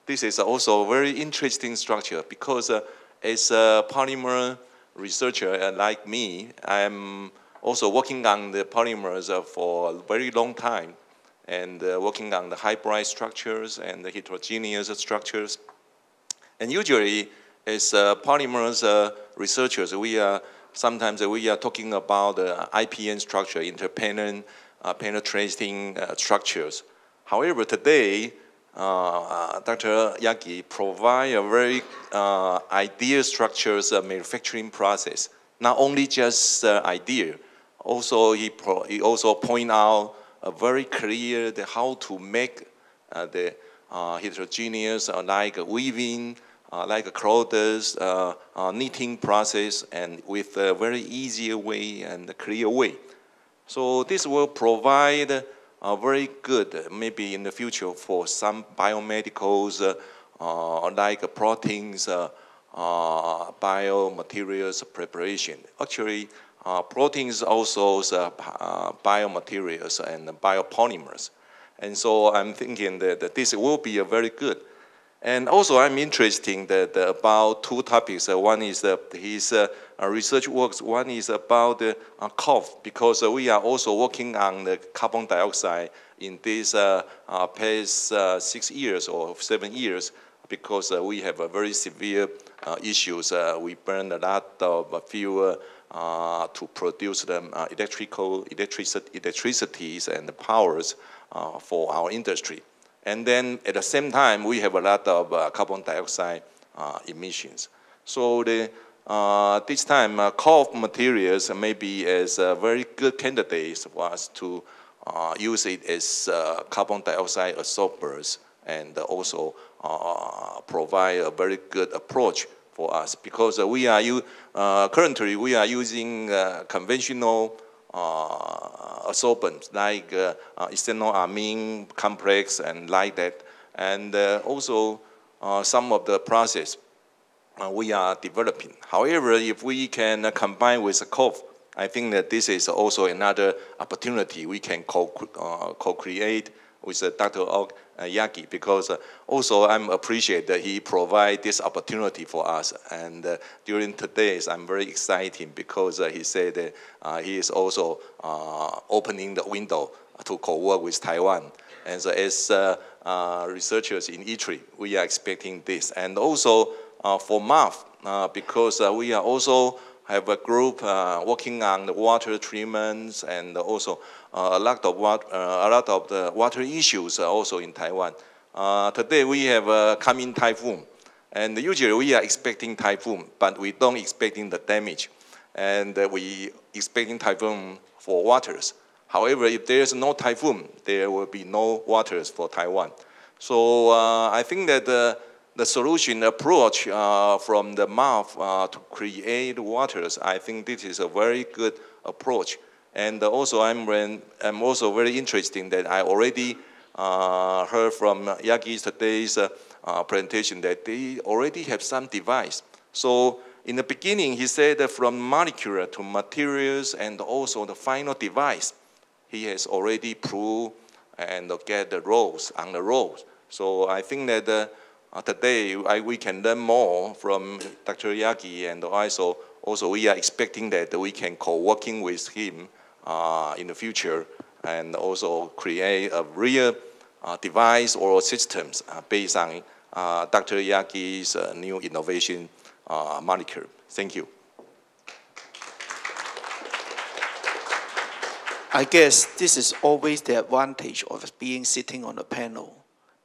This is also a very interesting structure because as a polymer researcher like me, I'm also working on the polymers for a very long time and working on the hybrid structures and the heterogeneous structures. And usually as polymers researchers, sometimes we are talking about IPN structure, interpenetrating structures. However, today, Dr. Yaghi provides a very ideal structures manufacturing process. Not only just idea, also he also point out a very clear how to make the heterogeneous like weaving, like clothes, knitting process, and with a very easy way and a clear way. So this will provide a very good, maybe in the future for some biomedicals, like proteins, biomaterials preparation. Actually, proteins also biomaterials and biopolymers. And so I'm thinking that this will be a very good. And also, I'm interested about two topics. One is his research works. One is about COF, because we are also working on the carbon dioxide in these past 6 years or 7 years, because we have a very severe issues. We burn a lot of fuel to produce the electricities and the powers for our industry. And then at the same time, we have a lot of carbon dioxide emissions. So this time, COF materials may be as very good candidates for us to use it as carbon dioxide absorbers and also provide a very good approach for us, because currently we are using conventional absorbents like ethanolamine complex and like that, and also some of the process we are developing. However, if we can combine with a COF, I think that this is also another opportunity we can co-create with Dr. Yaghi, because also I'm appreciate that he provide this opportunity for us. And during today's, I'm very excited because he said that he is also opening the window to co-work with Taiwan. And so as researchers in Italy, we are expecting this. And also for MAF, because we are also have a group working on the water treatments and also a lot of the water issues also in Taiwan. Today we have a coming typhoon, and usually we are expecting typhoon, but we don't expecting the damage, and we expecting typhoon for waters. However, if there is no typhoon, there will be no waters for Taiwan. So I think that the solution approach from the MAF to create waters, I think this is a very good approach. And also I'm also very interested that I already heard from Yaghi today's presentation that they already have some device. So in the beginning, he said that from molecular to materials and also the final device, he has already proved and get the roles on the roles. So I think that today we can learn more from Dr. Yaghi, and also we are expecting that we can co-working with him in the future and also create a real device or systems based on Dr. Yaghi's new innovation molecule. Thank you. I guess this is always the advantage of being sitting on the panel,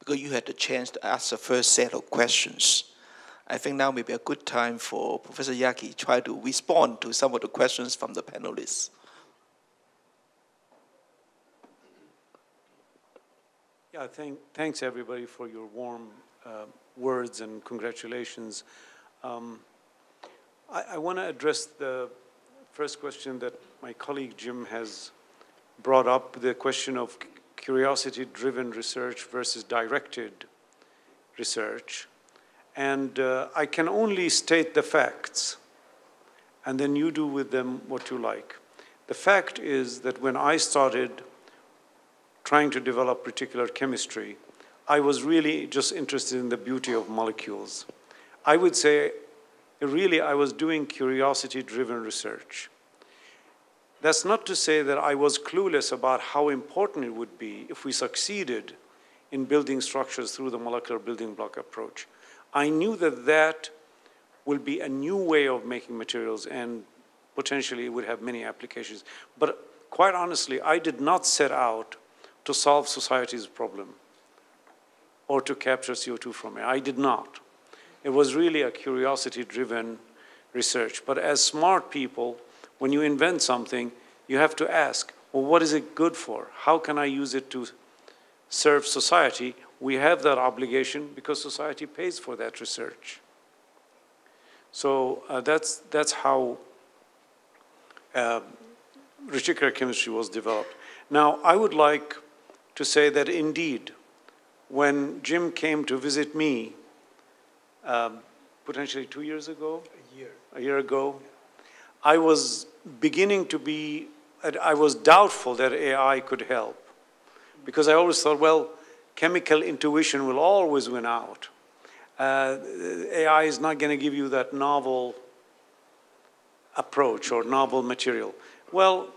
ago, you had the chance to ask the first set of questions. I think now may be a good time for Professor Yaghi to try to respond to some of the questions from the panelists. Yeah, thanks everybody for your warm words and congratulations. I want to address the first question that my colleague Jim has brought up, the question of curiosity-driven research versus directed research. And I can only state the facts, and then you do with them what you like. The fact is that when I started trying to develop particular chemistry, I was really just interested in the beauty of molecules. I would say, really, I was doing curiosity-driven research. That's not to say that I was clueless about how important it would be if we succeeded in building structures through the molecular building block approach. I knew that that will be a new way of making materials, and potentially it would have many applications. But quite honestly, I did not set out to solve society's problem or to capture CO2 from it. I did not. It was really a curiosity-driven research. But as smart people, when you invent something, you have to ask, well, what is it good for? How can I use it to serve society? We have that obligation because society pays for that research. So that's how reticular chemistry was developed. Now, I would like to say that indeed, when Jim came to visit me, potentially 2 years ago? A year ago. I was beginning to be, I was doubtful that AI could help. Because I always thought, well, chemical intuition will always win out. AI is not going to give you that novel approach or novel material. Well,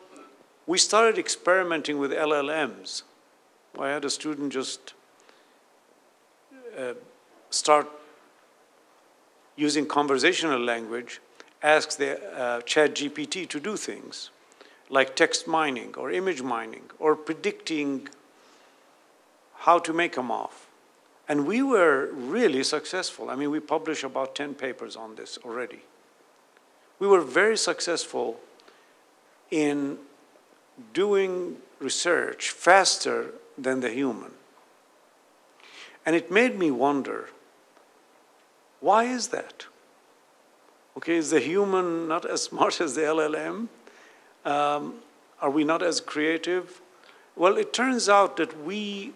we started experimenting with LLMs. I had a student just start using conversational language, ask the ChatGPT to do things like text mining or image mining or predicting how to make them off. And we were really successful. I mean, we published about 10 papers on this already. We were very successful in doing research faster than the human. And it made me wonder, why is that? Okay, is the human not as smart as the LLM? Are we not as creative? Well, it turns out that we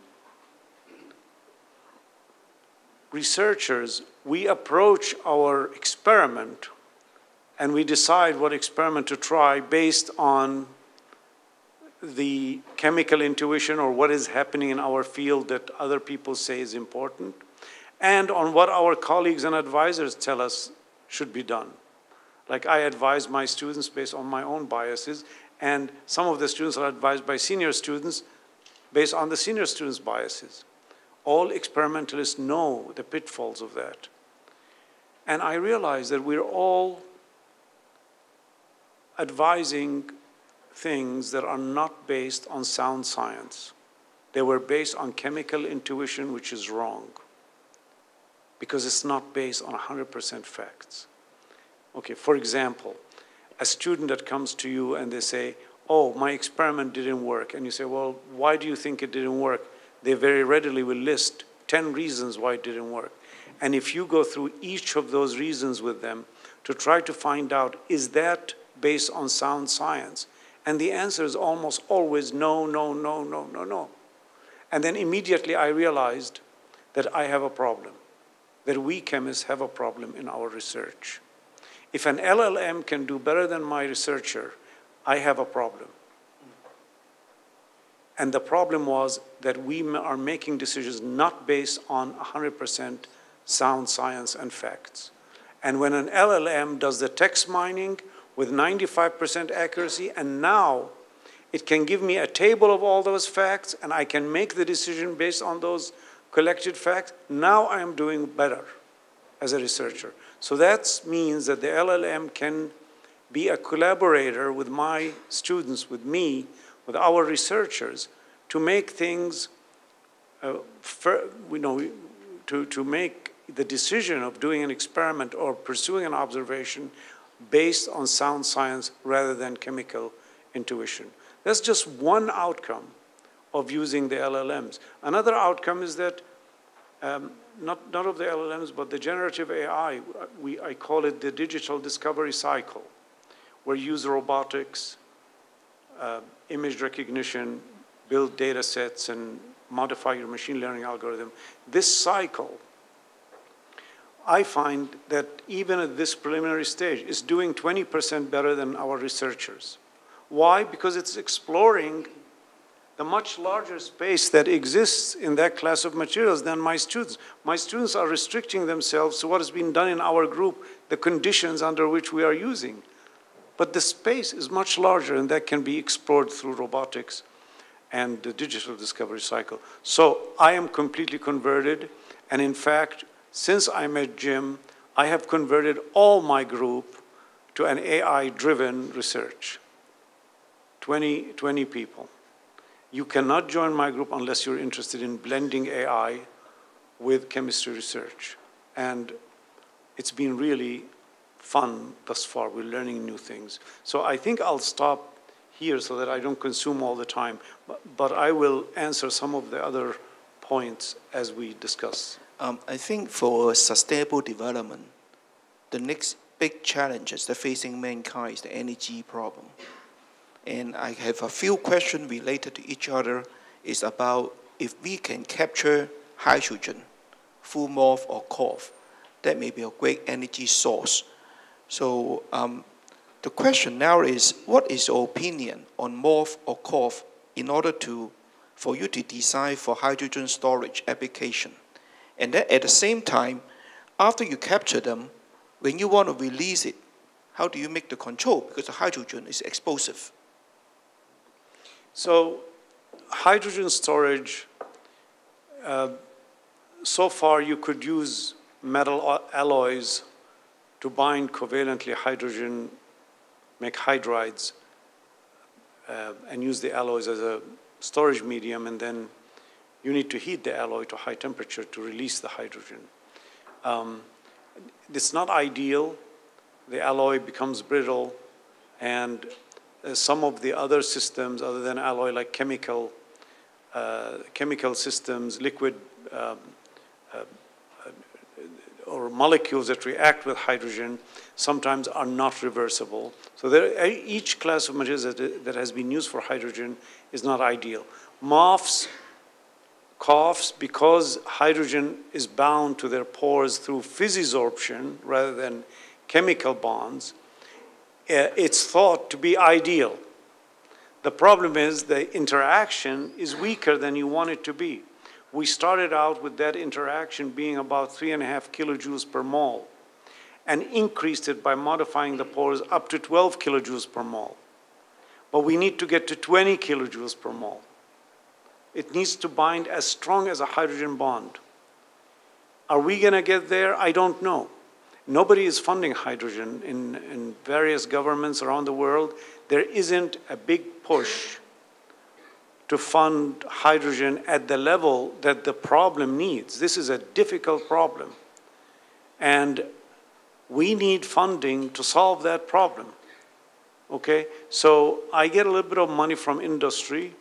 researchers, we approach our experiment and we decide what experiment to try based on the chemical intuition or what is happening in our field that other people say is important, and on what our colleagues and advisors tell us should be done. Like I advise my students based on my own biases, and some of the students are advised by senior students based on the senior students' biases. All experimentalists know the pitfalls of that. And I realize that we're all advising things that are not based on sound science. They were based on chemical intuition, which is wrong, because it's not based on 100% facts. Okay, for example, a student that comes to you and they say, oh, my experiment didn't work. And you say, well, why do you think it didn't work? They very readily will list 10 reasons why it didn't work. And if you go through each of those reasons with them to try to find out, is that based on sound science? And the answer is almost always no, no, no, no, no, no. And then immediately I realized that I have a problem, that we chemists have a problem in our research. If an LLM can do better than my researcher, I have a problem. And the problem was that we are making decisions not based on 100% sound science and facts. And when an LLM does the text mining with 95% accuracy, and now it can give me a table of all those facts, and I can make the decision based on those collected facts, now I am doing better as a researcher. So that means that the LLM can be a collaborator with my students, with me, with our researchers, to make things to make the decision of doing an experiment or pursuing an observation based on sound science rather than chemical intuition. That's just one outcome of using the LLMs. Another outcome is that not of the LLMs, but the generative AI, I call it the digital discovery cycle, where you use robotics, image recognition, build data sets, and modify your machine learning algorithm. This cycle, I find that even at this preliminary stage, is doing 20% better than our researchers. Why? Because it's exploring the much larger space that exists in that class of materials than my students. My students are restricting themselves to what has been done in our group, the conditions under which we are using. But the space is much larger, and that can be explored through robotics and the digital discovery cycle. So I am completely converted, and in fact, since I met Jim, I have converted all my group to an AI-driven research. 20 people. You cannot join my group unless you're interested in blending AI with chemistry research. And it's been really fun thus far. We're learning new things. So I think I'll stop here so that I don't consume all the time. But I will answer some of the other points as we discuss. I think for sustainable development, the next big challenges that facing mankind is the energy problem. And I have a few questions related to each other. Is about if we can capture hydrogen through MOF or COF, that may be a great energy source. So the question now is, what is your opinion on MOF or COF in order for you to design for hydrogen storage application? And then at the same time, after you capture them, when you want to release it, how do you make the control? Because the hydrogen is explosive. So hydrogen storage, so far you could use metal alloys to bind covalently hydrogen, make hydrides, and use the alloys as a storage medium, and then you need to heat the alloy to high temperature to release the hydrogen. It's not ideal. The alloy becomes brittle, and some of the other systems other than alloy, like chemical systems, liquid or molecules that react with hydrogen, sometimes are not reversible. So each class of materials that has been used for hydrogen is not ideal. MOFs, COFs, because hydrogen is bound to their pores through physisorption rather than chemical bonds, it's thought to be ideal. The problem is the interaction is weaker than you want it to be. We started out with that interaction being about 3.5 kilojoules per mole, and increased it by modifying the pores up to 12 kilojoules per mole. But we need to get to 20 kilojoules per mole. It needs to bind as strong as a hydrogen bond. Are we going to get there? I don't know. Nobody is funding hydrogen in various governments around the world. There isn't a big push to fund hydrogen at the level that the problem needs. This is a difficult problem. And we need funding to solve that problem. Okay? So I get a little bit of money from industry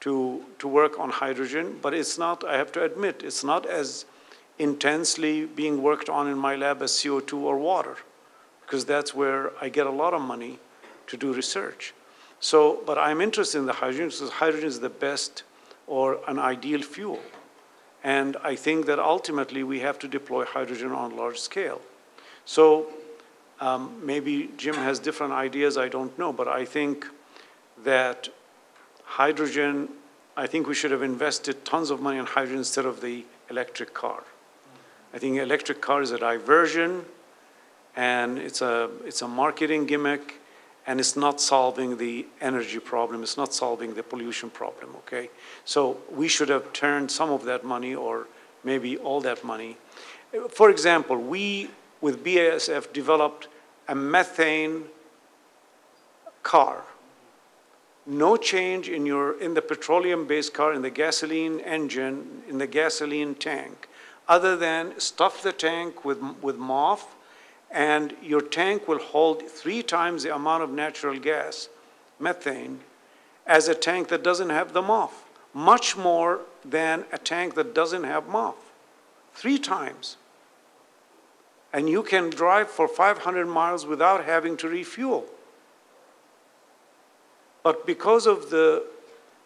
to work on hydrogen, but it's not, I have to admit, it's not as intensely being worked on in my lab as CO2 or water, because that's where I get a lot of money to do research. So, but I'm interested in the hydrogen because hydrogen is the best or an ideal fuel. And I think that ultimately we have to deploy hydrogen on a large scale. So maybe Jim has different ideas, I don't know, but I think that hydrogen, I think we should have invested tons of money on hydrogen instead of the electric car. I think electric car is a diversion, and it's a marketing gimmick, and it's not solving the energy problem. It's not solving the pollution problem, okay? So we should have turned some of that money, or maybe all that money. For example, we, with BASF, developed a methane car. no change in the petroleum-based car, in the gasoline engine, in the gasoline tank, other than stuff the tank with MOF, and your tank will hold 3 times the amount of natural gas, methane, as a tank that doesn't have the MOF. Much more than a tank that doesn't have MOF. 3 times. And you can drive for 500 miles without having to refuel. But because of the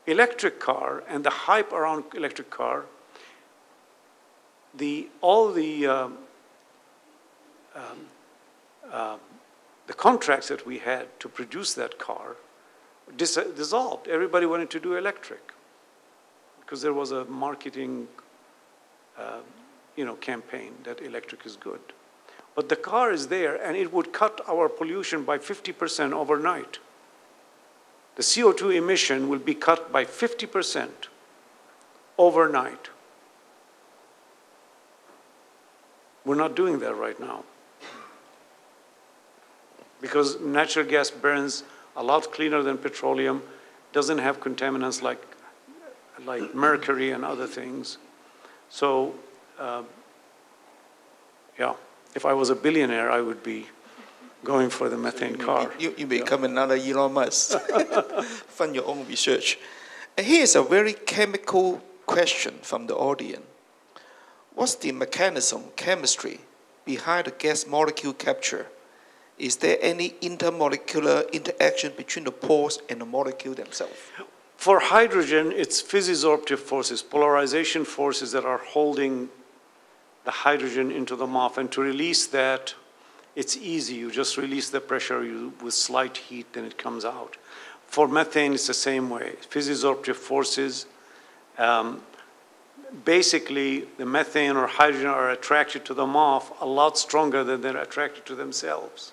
electric car and the hype around electric car, all the contracts that we had to produce that car dissolved. Everybody wanted to do electric because there was a marketing campaign that electric is good. But the car is there, and it would cut our pollution by 50% overnight. The CO2 emission will be cut by 50% overnight. We're not doing that right now, because natural gas burns a lot cleaner than petroleum, doesn't have contaminants like mercury and other things. So, yeah, if I was a billionaire, I would be going for the methane car. You become another Elon Musk. Fund your own research. And here's a very chemical question from the audience. What's the mechanism, chemistry, behind the gas molecule capture? Is there any intermolecular interaction between the pores and the molecule themselves? For hydrogen, it's physisorptive forces, polarization forces that are holding the hydrogen into the MOF. And to release that, it's easy. You just release the pressure with slight heat, then it comes out. For methane, it's the same way. Physisorptive forces. Basically, the methane or hydrogen are attracted to the MOF a lot stronger than they're attracted to themselves.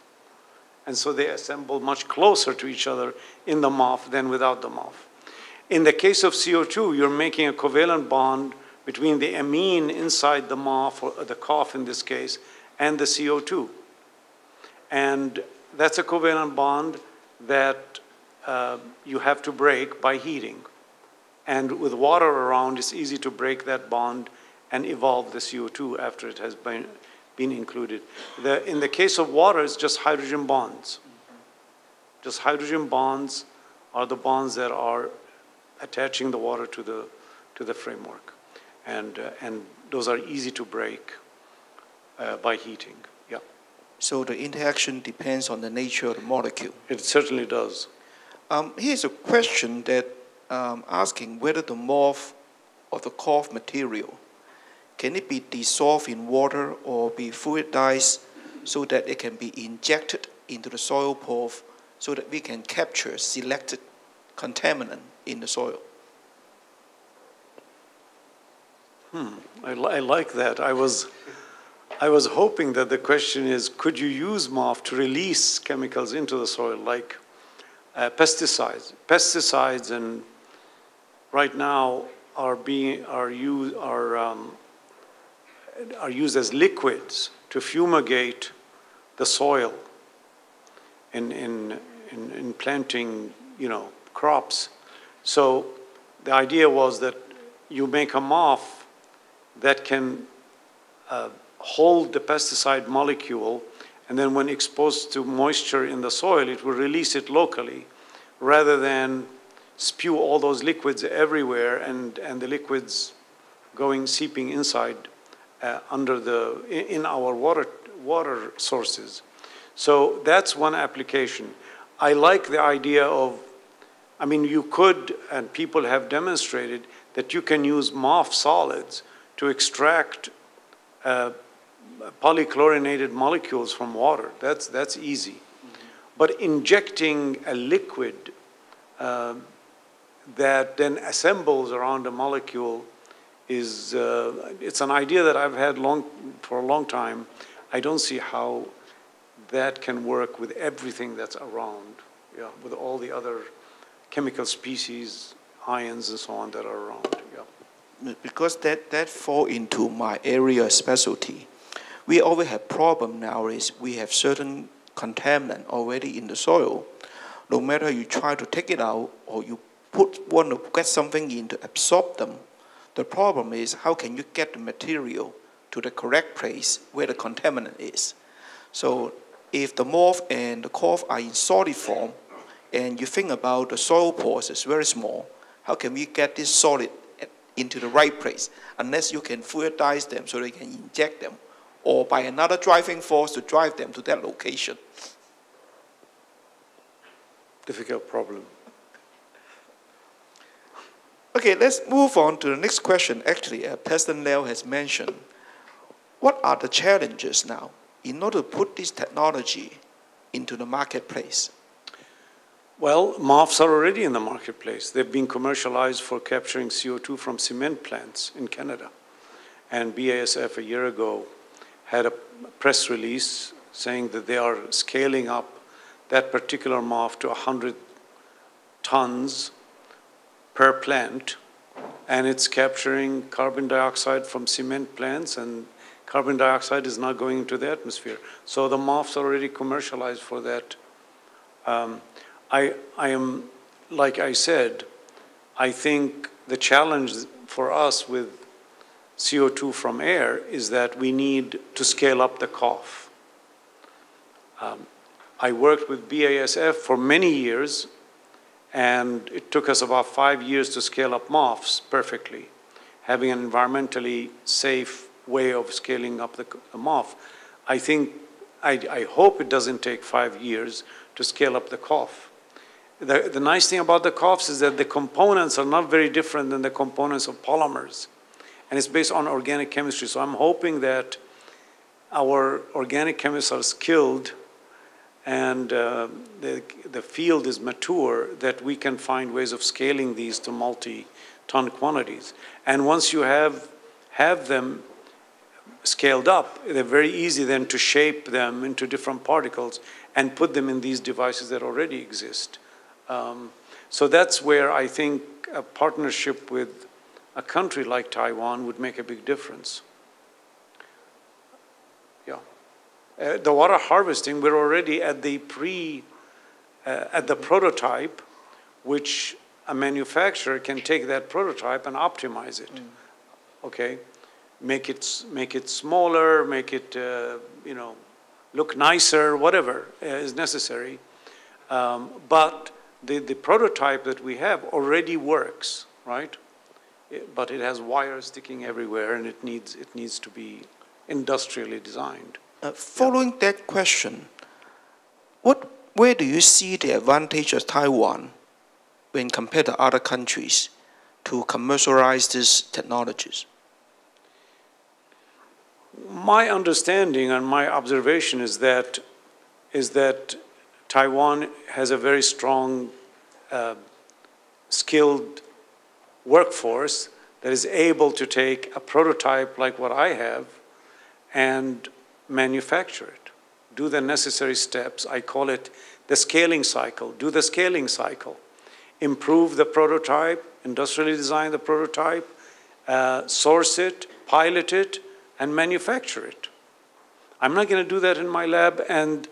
And so they assemble much closer to each other in the MOF than without the MOF. In the case of CO2, you're making a covalent bond between the amine inside the MOF, or the COF in this case, and the CO2. And that's a covalent bond that you have to break by heating. And with water around, it's easy to break that bond and evolve the CO2 after it has been included. In the case of water, it's just hydrogen bonds. Just hydrogen bonds are the bonds that are attaching the water to the framework. And those are easy to break by heating. Yeah. So the interaction depends on the nature of the molecule. It certainly does. Here's a question that asking whether the MOF of the COF material, can it be dissolved in water or be fluidized so that it can be injected into the soil pore so that we can capture selected contaminant in the soil? I like that. I was hoping that the question is, could you use MOF to release chemicals into the soil, like pesticides? Pesticides and right now are used as liquids to fumigate the soil in planting, crops. So the idea was that you make a MOF that can hold the pesticide molecule, and then when exposed to moisture in the soil, it will release it locally, rather than spew all those liquids everywhere and the liquids seeping inside in our water sources. So that's one application. I like the idea of, you could, and people have demonstrated, that you can use MOF solids to extract polychlorinated molecules from water. That's easy. But injecting a liquid that then assembles around a molecule is, it's an idea that I've had for a long time. I don't see how that can work with everything that's around, with all the other chemical species, ions and so on that are around. Because that fall into my area of specialty. We always have problem now is we have certain contaminant already in the soil. no matter you try to take it out or you want to get something in to absorb them, the problem is how can you get the material to the correct place where the contaminant is. So if the moth and the cork are in solid form, and you think about the soil pores is very small, how can we get this solid into the right place? Unless you can fluidize them so they can inject them, or by another driving force to drive them to that location. Difficult problem. Okay, let's move on to the next question. Actually, President Liao has mentioned, what are the challenges now in order to put this technology into the marketplace? Well, MOFs are already in the marketplace. They've been commercialized for capturing CO2 from cement plants in Canada. And BASF a year ago had a press release saying that they are scaling up that particular MOF to 100 tons per plant, and it's capturing carbon dioxide from cement plants, and carbon dioxide is not going into the atmosphere. So the MOFs are already commercialized for that. I am, like I said, I think the challenge for us with CO2 from air is that we need to scale up the COF. I worked with BASF for many years, and it took us about 5 years to scale up MOFs perfectly, having an environmentally safe way of scaling up the MOF. I hope it doesn't take 5 years to scale up the COF. The nice thing about the COFs is that the components are not very different than the components of polymers, and it's based on organic chemistry. So I'm hoping that our organic chemists are skilled and the field is mature, that we can find ways of scaling these to multi-ton quantities. And once you have them scaled up, they're very easy then to shape them into different particles and put them in these devices that already exist. So that's where I think a partnership with a country like Taiwan would make a big difference. The water harvesting, we're already at the prototype, which a manufacturer can take that prototype and optimize it. Okay, make it smaller, make it look nicer, whatever is necessary. But the prototype that we have already works, right? But it has wires sticking everywhere, and it needs to be industrially designed. Following that question, where do you see the advantage of Taiwan when compared to other countries to commercialize these technologies? My understanding and my observation is that Taiwan has a very strong, skilled workforce that is able to take a prototype like what I have and manufacture it, do the necessary steps. I call it the scaling cycle. Do the scaling cycle. Improve the prototype, industrially design the prototype, source it, pilot it, and manufacture it. I'm not going to do that in my lab, and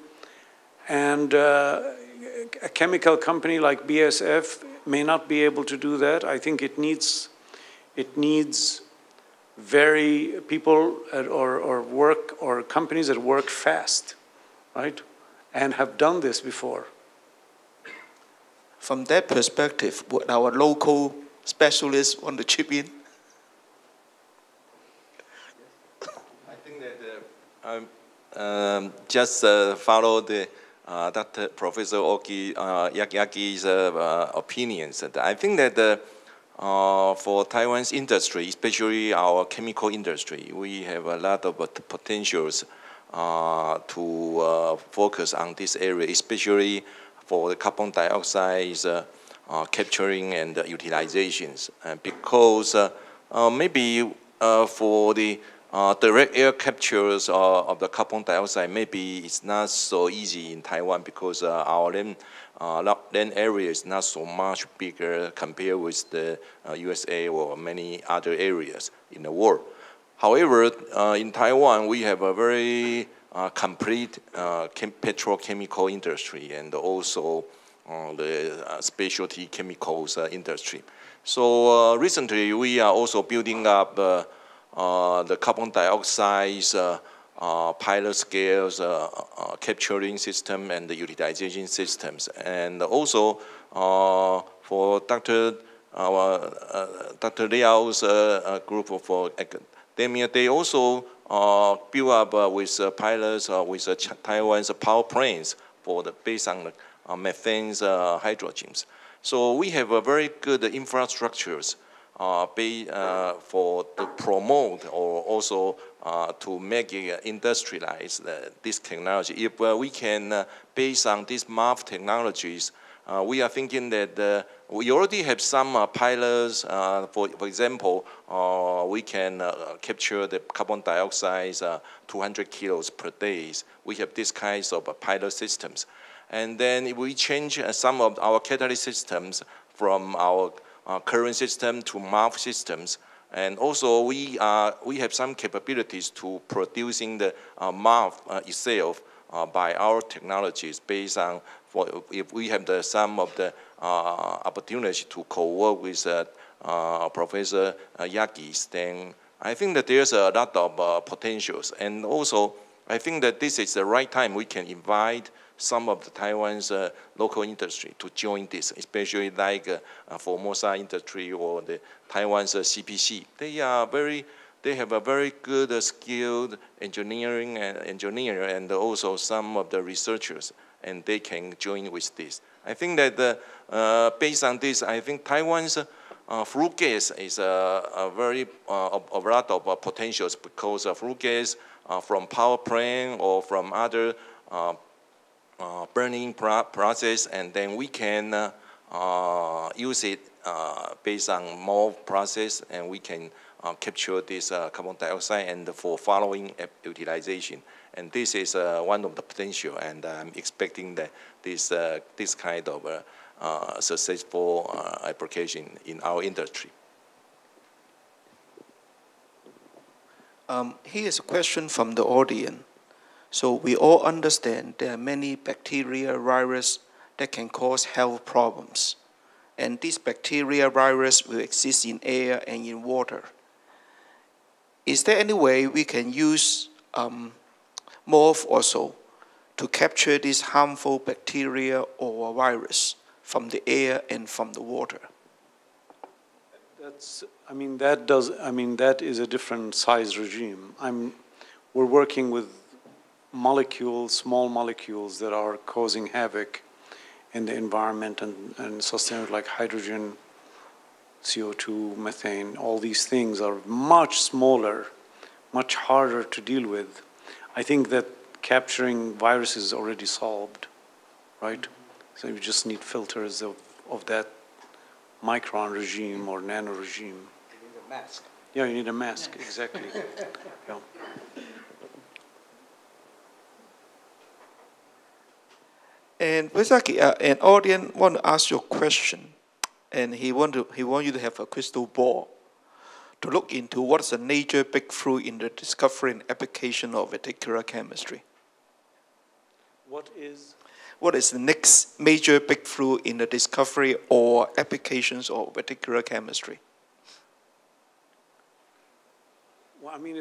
a chemical company like BASF may not be able to do that. I think it needs very people or companies that work fast, right, and have done this before. From that perspective, would our local specialists want to chip in? I think that just follow the Dr. Professor Yaghi's opinions. I think that for Taiwan's industry, especially our chemical industry, we have a lot of potentials to focus on this area, especially for the carbon dioxide capturing and utilizations. Because maybe for the direct air captures of the carbon dioxide, maybe it's not so easy in Taiwan because our land area is not so much bigger compared with the USA or many other areas in the world. However, in Taiwan, we have a very complete petrochemical industry and also the specialty chemicals industry. So recently, we are also building up the carbon dioxide pilot scales capturing system and the utilization systems. And also for Dr. Liao's group of academia, they also build up with pilots with Taiwan's power plants based on methane's hydrogens. So we have a very good infrastructures for to promote or also to make it industrialize this technology. If we can, based on these MAF technologies, we are thinking that we already have some pilots. For example, we can capture the carbon dioxide 200 kilos per day. We have these kinds of pilot systems. And then if we change some of our catalyst systems from our current system to MAF systems, and also we have some capabilities to producing the MAF itself by our technologies based on if we have some of the opportunity to co-work with Professor Yaghi, then I think that there's a lot of potentials. And also, I think that this is the right time we can invite some of the Taiwan's local industry to join this, especially like Formosa industry or the Taiwan's CPC. They have a very good skilled engineering and also some of the researchers, and they can join with this. I think that based on this, I think Taiwan's flue gas is a lot of potentials because flue gas from power plant or from other burning process, and then we can use it based on more process, and we can capture this carbon dioxide and for following utilization. And this is one of the potential, and I'm expecting that this kind of successful application in our industry. Here's a question from the audience. So we all understand there are many bacteria, virus that can cause health problems. And these bacteria, virus will exist in air and in water. Is there any way we can use morph also to capture this harmful bacteria or virus from the air and from the water? That is a different size regime. We're working with molecules, small molecules that are causing havoc in the environment and sustainable, like hydrogen, CO2, methane. All these things are much smaller, much harder to deal with. I think that capturing viruses is already solved, right? So you just need filters of that micron regime or nano regime. You need a mask. Yeah, you need a mask, exactly. Yeah. And Yaghi, an audience want to ask you a question, and he want you to have a crystal ball to look into what's the major breakthrough in the discovery and application of particular chemistry. What is the next major breakthrough in the discovery or applications of particular chemistry? Well, I mean,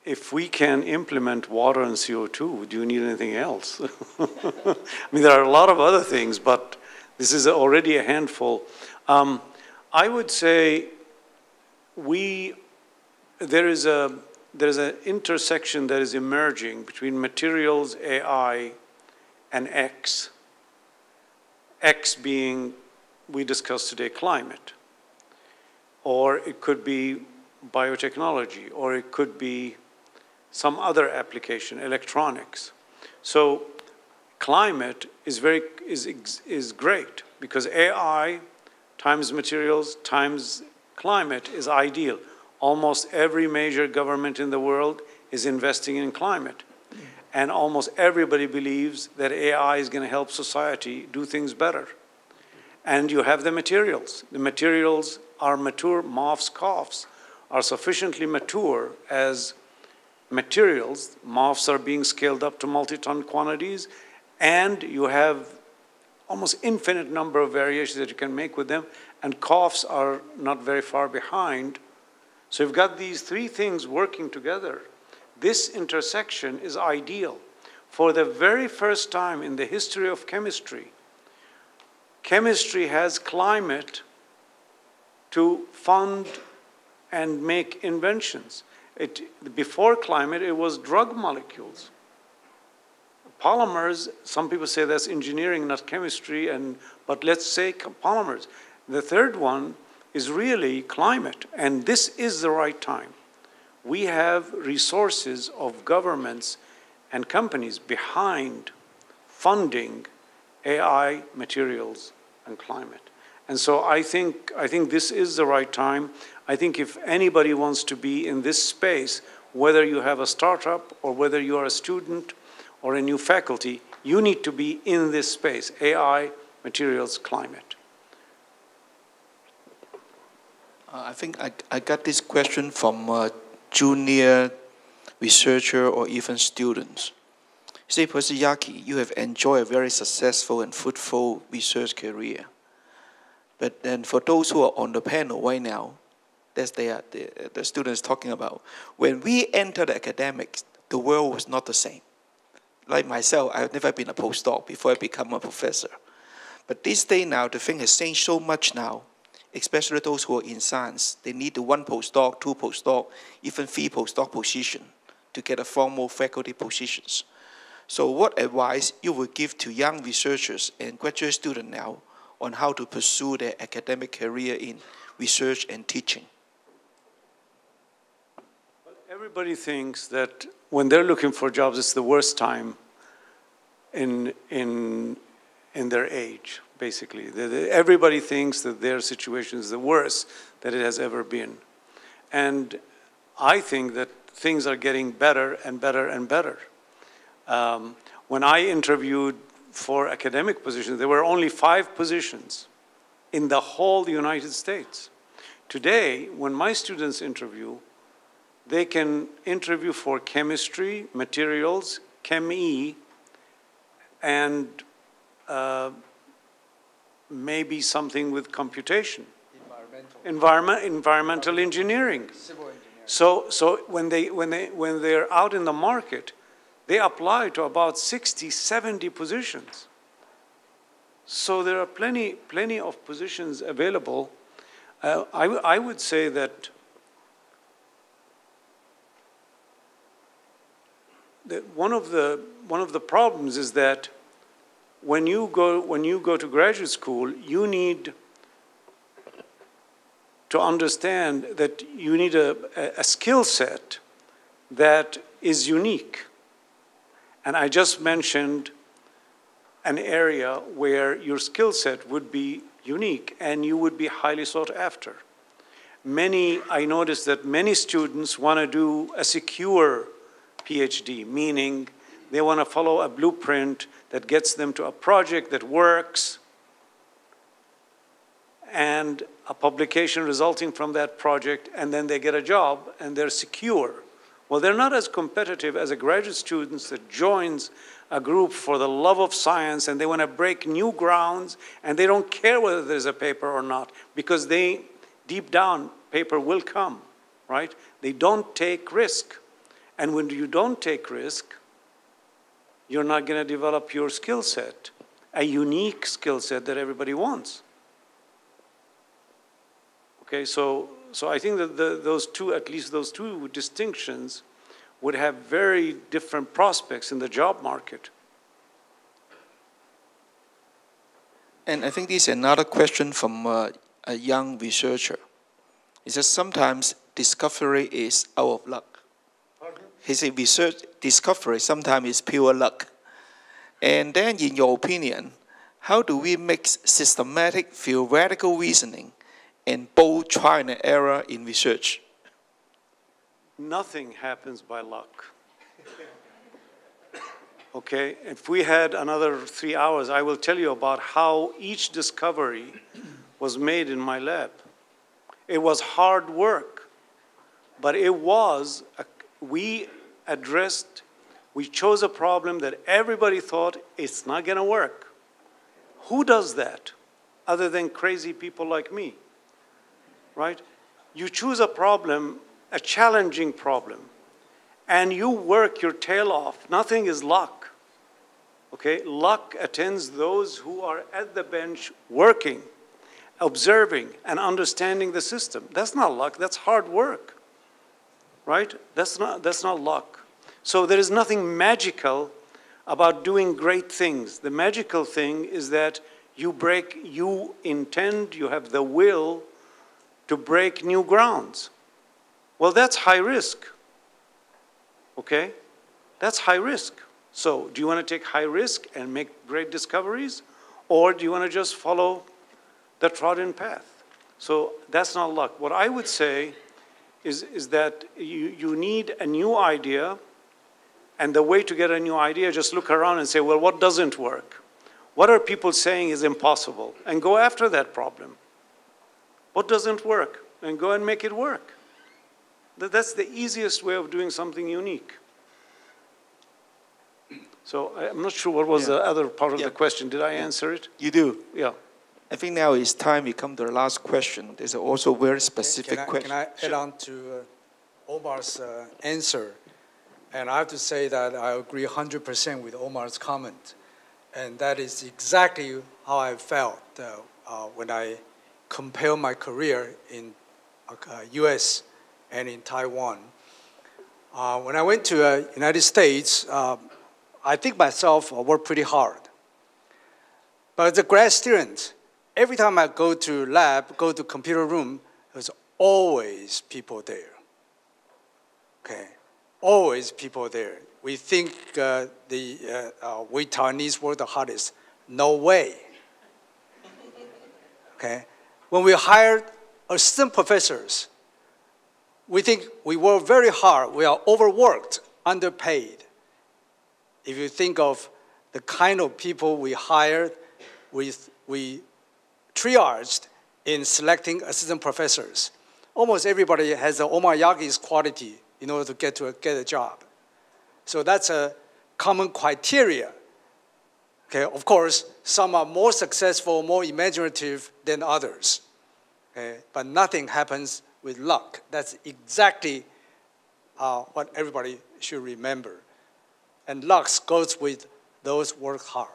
if we can implement water and CO2, do you need anything else? I mean, there are a lot of other things, but this is already a handful. I would say there is an intersection that is emerging between materials, AI, and X. X being, we discussed today, climate. Or it could be biotechnology, or it could be some other application, electronics. So climate is great because AI times materials times climate is ideal. Almost every major government in the world is investing in climate. And almost everybody believes that AI is going to help society do things better. And you have the materials. The materials are mature. MOFs, COFs are sufficiently mature as materials. MOFs are being scaled up to multi-ton quantities. And you have almost infinite number of variations that you can make with them, and coughs are not very far behind. So you've got these three things working together. This intersection is ideal. For the very first time in the history of chemistry, chemistry has climate to fund and make inventions. Before climate, it was drug molecules. Polymers, some people say that's engineering, not chemistry, but let's say polymers. The third one is really climate, and this is the right time. We have resources of governments and companies behind funding AI, materials, and climate. And so I think this is the right time. I think if anybody wants to be in this space, whether you have a startup or whether you are a student or a new faculty, you need to be in this space, AI, materials, climate. I think I got this question from a junior researcher or even students. Say, Professor Yaghi, you have enjoyed a very successful and fruitful research career. But then for those who are on the panel right now, that's the students talking about, when we entered academics, the world was not the same. Like myself, I've never been a postdoc before I become a professor. But this day now, the thing has changed so much now, especially those who are in science. They need the 1 postdoc, 2 postdoc, even 3 postdoc position to get a formal faculty positions. So what advice you would give to young researchers and graduate students now on how to pursue their academic career in research and teaching? Well, everybody thinks that when they're looking for jobs, it's the worst time in their age, basically. Everybody thinks that their situation is the worst that it has ever been. And I think that things are getting better and better and better. When I interviewed for academic positions, there were only 5 positions in the whole United States. Today, when my students interview, they can interview for chemistry, materials, Chem-E, and maybe something with computation. Environmental engineering. Civil engineering. So when they're out in the market, they apply to about 60, 70 positions. So there are plenty of positions available. I would say that one of the problems is that when you go to graduate school, you need to understand that you need a skill set that is unique. And I just mentioned an area where your skill set would be unique and you would be highly sought after. I noticed that many students want to do a secure PhD, meaning they want to follow a blueprint that gets them to a project that works and a publication resulting from that project, and then they get a job and they're secure. Well, they're not as competitive as a graduate student that joins a group for the love of science and they want to break new grounds and they don't care whether there's a paper or not because deep down, paper will come, right? They don't take risk. And when you don't take risk, you're not going to develop your skill set, a unique skill set that everybody wants. Okay, so I think that at least those two distinctions would have very different prospects in the job market. And I think this is another question from a young researcher. He says sometimes discovery is out of luck. He said research discovery sometimes is pure luck. And then in your opinion, how do we mix systematic theoretical reasoning and bold trial and error in research? Nothing happens by luck. Okay, if we had another 3 hours, I will tell you about how each discovery was made in my lab. It was hard work, but it was, we chose a problem that everybody thought it's not going to work. Who does that other than crazy people like me, right? You choose a problem, a challenging problem, and you work your tail off. Nothing is luck, okay? Luck attends those who are at the bench working, observing, and understanding the system. That's not luck, that's hard work, right? That's not luck. So there is nothing magical about doing great things. The magical thing is that you intend, you have the will to break new grounds. Well, that's high risk, okay? That's high risk. So do you want to take high risk and make great discoveries? Or do you want to just follow the trodden path? So that's not luck. What I would say is that you need a new idea, and the way to get a new idea, just look around and say, well, what doesn't work? What are people saying is impossible? And go after that problem. What doesn't work? And go and make it work. That's the easiest way of doing something unique. So I'm not sure what was the other part of the question. Did I answer it? You do. Yeah. I think now it's time we come to the last question. There's also a very specific question. Can I add on to Omar's answer? And I have to say that I agree 100% with Omar's comment. And that is exactly how I felt when I compare my career in US and in Taiwan. When I went to the United States, I think myself I worked pretty hard. But as a grad student, every time I go to lab, go to computer room, there's always people there. Okay, always people there. We think we Taiwanese work the hardest. No way. Okay, when we hired assistant professors, we think we work very hard. We are overworked, underpaid. If you think of the kind of people we hired, we triaged in selecting assistant professors. Almost everybody has the Omar Yaghi's quality in order to get a job. So that's a common criteria. Okay, of course, some are more successful, more imaginative than others. Okay, but nothing happens with luck. That's exactly what everybody should remember. And luck goes with those work hard,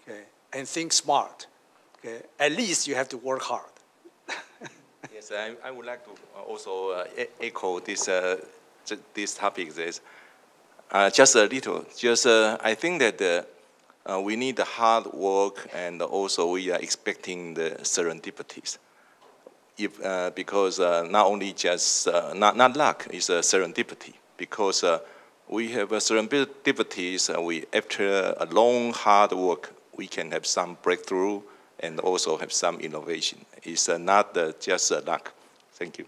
okay, and think smart. Okay, at least you have to work hard. Yes, I would like to also echo this topic. Just a little. I think that we need the hard work, and also we are expecting the serendipities. Because not only just not luck, it's a serendipity. Because we have serendipities. After a long hard work, we can have some breakthrough and also have some innovation. It's not just luck. Thank you.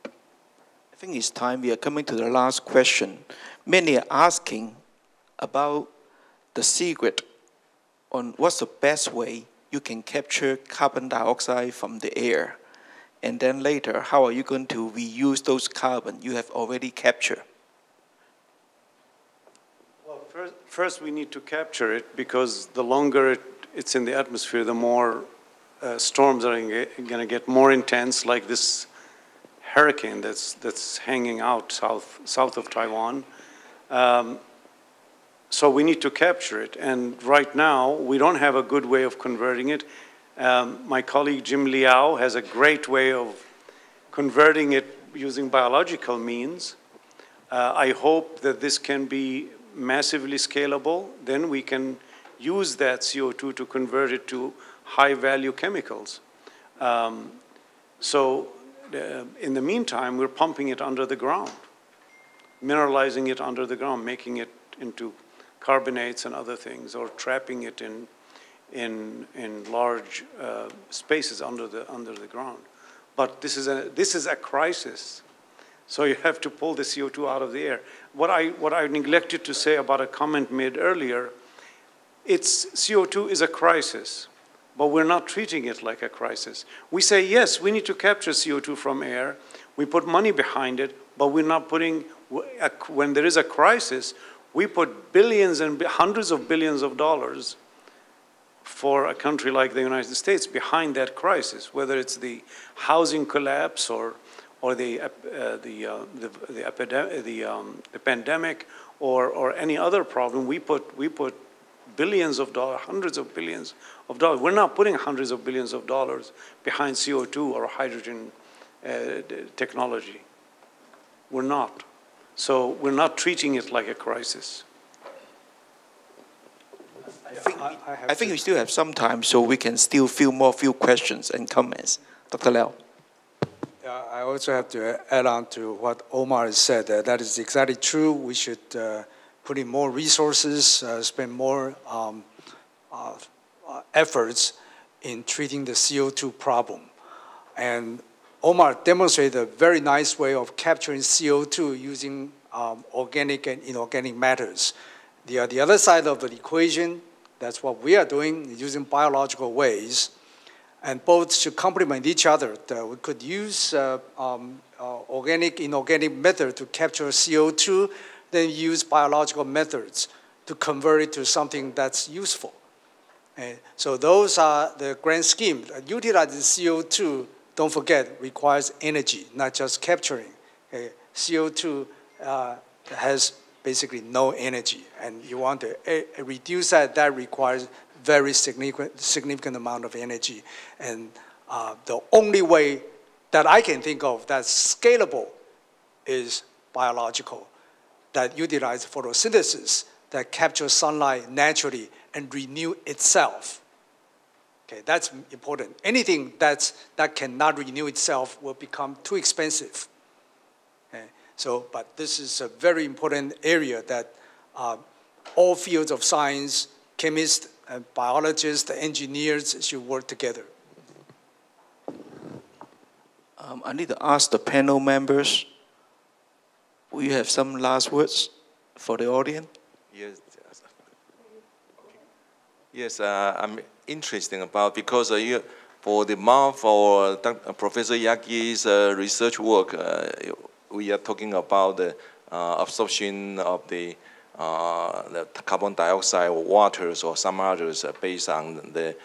I think it's time we are coming to the last question. Many are asking about the secret on what's the best way you can capture carbon dioxide from the air. And then later, how are you going to reuse those carbon you have already captured? Well, first we need to capture it, because the longer it's in the atmosphere, the more storms are going to get more intense, like this hurricane that's hanging out south of Taiwan. So we need to capture it. And right now, we don't have a good way of converting it. My colleague Jim Liao has a great way of converting it using biological means. I hope that this can be massively scalable. Then we can use that CO2 to convert it to high-value chemicals. So in the meantime, we're pumping it under the ground, mineralizing it under the ground, making it into carbonates and other things, or trapping it in large spaces under the ground. But this is a crisis. So you have to pull the CO2 out of the air. What I neglected to say about a comment made earlier, CO2 is a crisis, but we're not treating it like a crisis. We say, yes, we need to capture CO2 from air. We put money behind it, but we're not putting, when there is a crisis, we put billions and hundreds of billions of dollars for a country like the United States behind that crisis, whether it's the housing collapse or the pandemic or any other problem. We put billions of dollars, hundreds of billions of dollars. We're not putting hundreds of billions of dollars behind CO2 or hydrogen technology. We're not. So we're not treating it like a crisis. I think we still have some time, so we can still few questions and comments. Dr. Liao. I also have to add on to what Omar has said. That is exactly true. We should put in more resources, spend more efforts in treating the CO2 problem. And Omar demonstrated a very nice way of capturing CO2 using organic and inorganic matters. The other side of the equation, that's what we are doing, using biological ways. And both should complement each other. We could use organic, inorganic method to capture CO2, then use biological methods to convert it to something that's useful. And so those are the grand scheme. Utilizing CO2, don't forget, requires energy, not just capturing. CO2 has basically no energy, and you want to reduce that requires very significant amount of energy. And the only way that I can think of that's scalable is biological, that utilize photosynthesis, that captures sunlight naturally and renew itself. Okay, that's important. Anything that cannot renew itself will become too expensive. Okay, so, but this is a very important area that all fields of science, chemists, biologists, engineers should work together. I need to ask the panel members, will you have some last words for the audience? Yes. Yes, I'm interested about, because for the MAF or Professor Yaghi's research work, we are talking about the absorption of the carbon dioxide or waters or some others based on the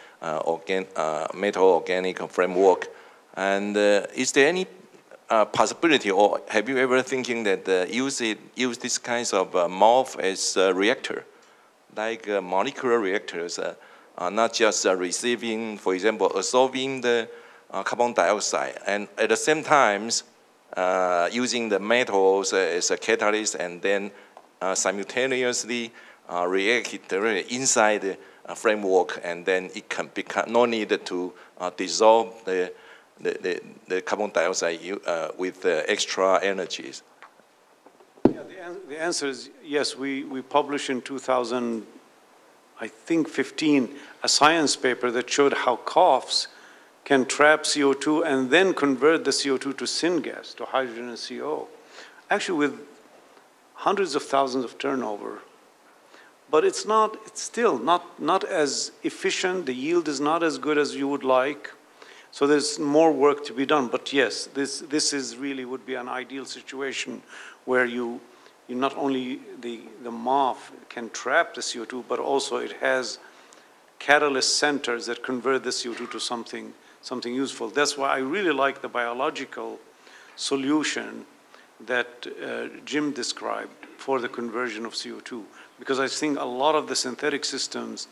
metal organic framework. And is there any possibility, or have you ever thinking that use this kinds of MOF as a reactor, like molecular reactors, not just receiving, for example, absorbing the carbon dioxide, and at the same time using the metals as a catalyst, and then simultaneously react it inside the framework, and then it can become no need to dissolve the carbon dioxide with extra energies. Yeah, the answer is yes. We published in 2015 a science paper that showed how coughs can trap CO2 and then convert the CO2 to syngas, to hydrogen and CO. Actually, with hundreds of thousands of turnover. But it's still not as efficient. The yield is not as good as you would like. So there's more work to be done. But yes, this is really would be an ideal situation where you not only the MOF can trap the CO2, but also it has catalyst centers that convert the CO2 to something useful. That's why I really like the biological solution that Jim described for the conversion of CO2, because I think a lot of the synthetic systems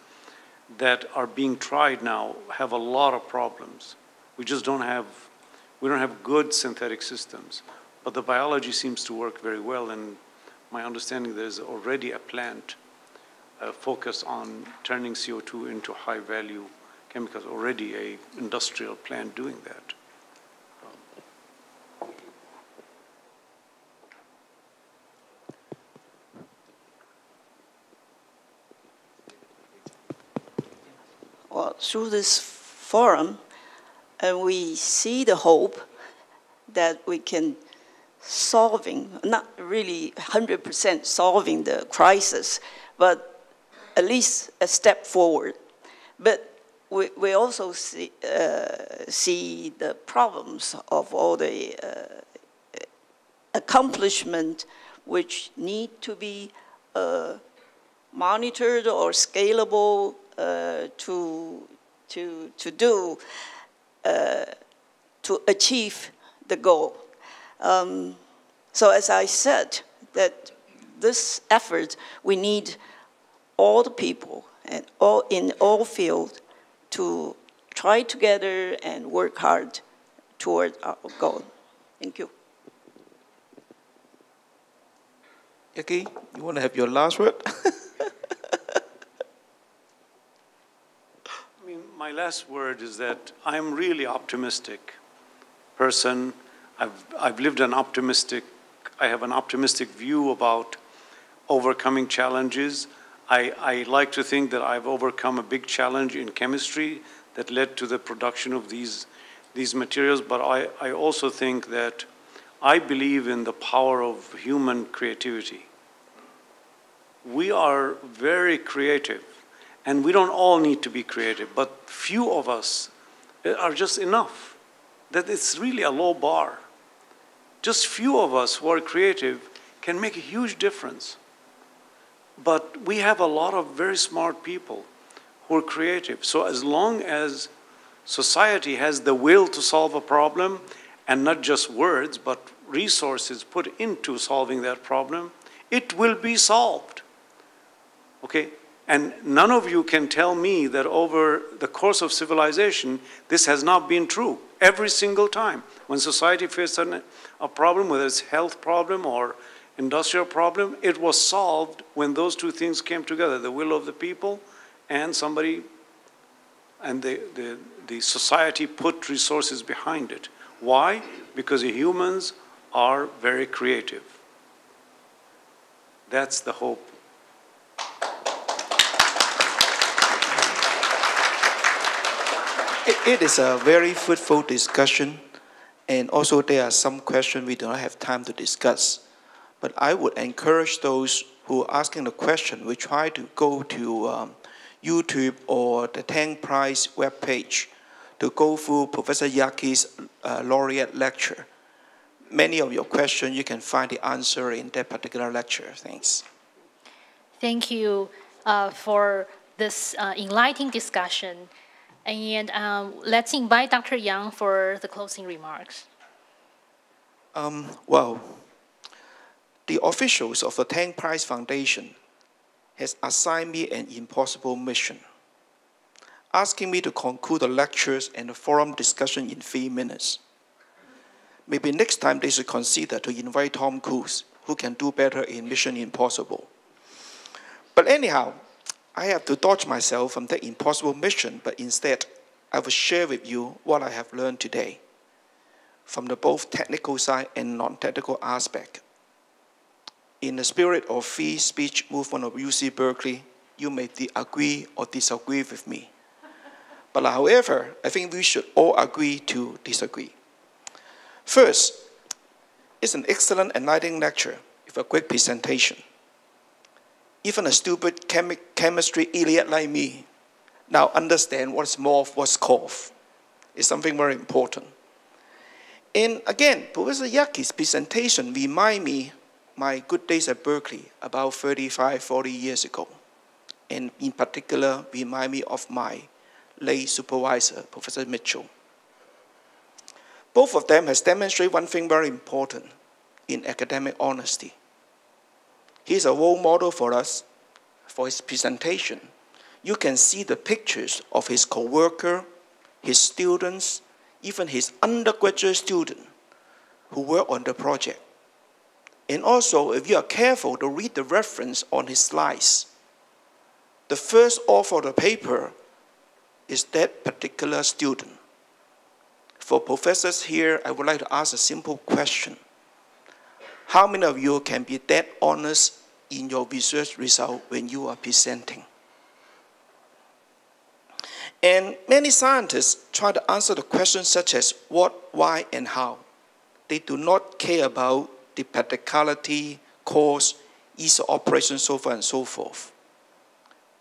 that are being tried now have a lot of problems. We don't have good synthetic systems, but the biology seems to work very well, and my understanding there's already a plant focused on turning CO2 into high-value chemicals, already an industrial plant doing that. Well, through this forum, and we see the hope that we can not really 100% solving the crisis, but at least a step forward. But we also see the problems of all the accomplishment which need to be monitored or scalable do to achieve the goal. So as I said, that this effort, we need all the people and in all fields to try together and work hard toward our goal. Thank you. Yaghi, you want to have your last word? I mean, my last word is that I'm really optimistic person. I've lived I have an optimistic view about overcoming challenges. I like to think that I've overcome a big challenge in chemistry that led to the production of these materials, but I also think that I believe in the power of human creativity. We are very creative, and we don't all need to be creative, but few of us are just enough, that it's really a low bar. Just few of us who are creative can make a huge difference. But we have a lot of very smart people who are creative. So as long as society has the will to solve a problem, and not just words, but resources put into solving that problem, it will be solved. Okay? And none of you can tell me that over the course of civilization, this has not been true. Every single time. When society faced a problem, whether it's a health problem or industrial problem, it was solved when those two things came together, the will of the people and somebody, and the society put resources behind it. Why? Because the humans are very creative. That's the hope. It is a very fruitful discussion, and also there are some questions we do not have time to discuss. But I would encourage those who are asking the question, we try to go to YouTube or the Tang Prize webpage to go through Professor Yaghi's laureate lecture. Many of your questions, you can find the answer in that particular lecture. Thanks. Thank you for this enlightening discussion. And let's invite Dr. Yang for the closing remarks. Well, the officials of the Tang Prize Foundation has assigned me an impossible mission, asking me to conclude the lectures and the forum discussion in 3 minutes. Maybe next time they should consider to invite Tom Cruise, who can do better in Mission Impossible. But anyhow, I have to dodge myself from that impossible mission, but instead, I will share with you what I have learned today from the both technical side and non-technical aspect. In the spirit of free speech movement of UC Berkeley, you may agree or disagree with me. But however, I think we should all agree to disagree. First, it's an excellent enlightening lecture with a great presentation. Even a stupid chemistry idiot like me now understand what's morph, what's cough. It's something very important. And again, Professor Yaghi's presentation remind me my good days at Berkeley about 35, 40 years ago. And in particular, remind me of my late supervisor, Professor Mitchell. Both of them has demonstrated one thing very important in academic honesty. He's a role model for us. For his presentation, you can see the pictures of his co-worker, his students, even his undergraduate student who work on the project. And also, if you are careful to read the reference on his slides, the first author of the paper is that particular student. For professors here, I would like to ask a simple question. How many of you can be that honest in your research result when you are presenting? And many scientists try to answer the questions such as what, why, and how. They do not care about the practicality, cost, ease of operation, so forth and so forth.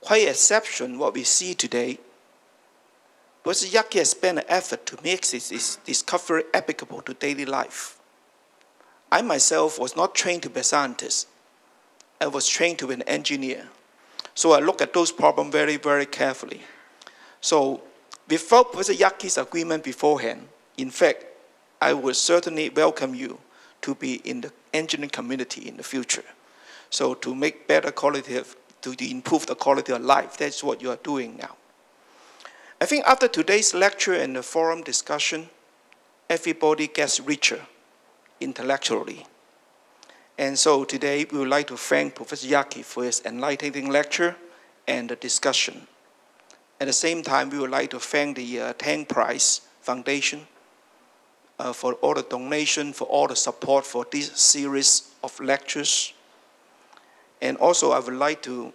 Quite exception what we see today, Professor Yaghi has spent an effort to make this discovery applicable to daily life. I myself was not trained to be a scientist. I was trained to be an engineer. So I look at those problems very, very carefully. So without Professor Yaghi's agreement beforehand, in fact, I would certainly welcome you to be in the engineering community in the future. So to make better quality to improve the quality of life, that's what you are doing now. I think after today's lecture and the forum discussion, everybody gets richer intellectually. And so today we would like to thank Professor Yaghi for his enlightening lecture and the discussion. At the same time, we would like to thank the Tang Prize Foundation for all the donation, for all the support for this series of lectures. And also I would like to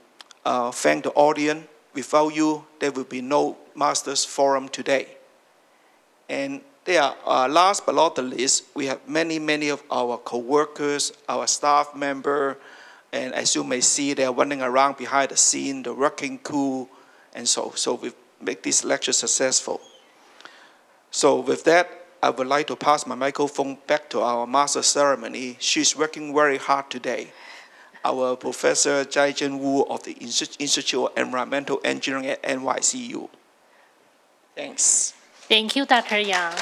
thank the audience. Without you, there will be no Masters Forum today. And there are, last but not the least, we have many, many of our co-workers, our staff member, and as you may see, they are running around behind the scene, the working crew, and so we make this lecture successful. So with that, I would like to pass my microphone back to our master ceremony. She's working very hard today. Our Professor Zhaijun Wu of the Institute of Environmental Engineering at NYCU. Thanks. Thank you, Dr. Yang.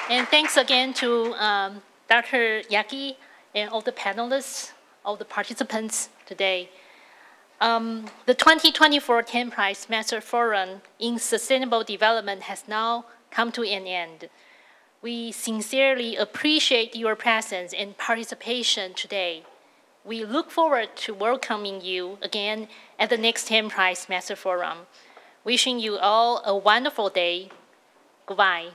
And thanks again to Dr. Yaghi and all the panelists, all the participants today. The 2024 Tang Prize Master Forum in Sustainable Development has now come to an end. We sincerely appreciate your presence and participation today. We look forward to welcoming you again at the next Tang Prize Master Forum. Wishing you all a wonderful day. Goodbye.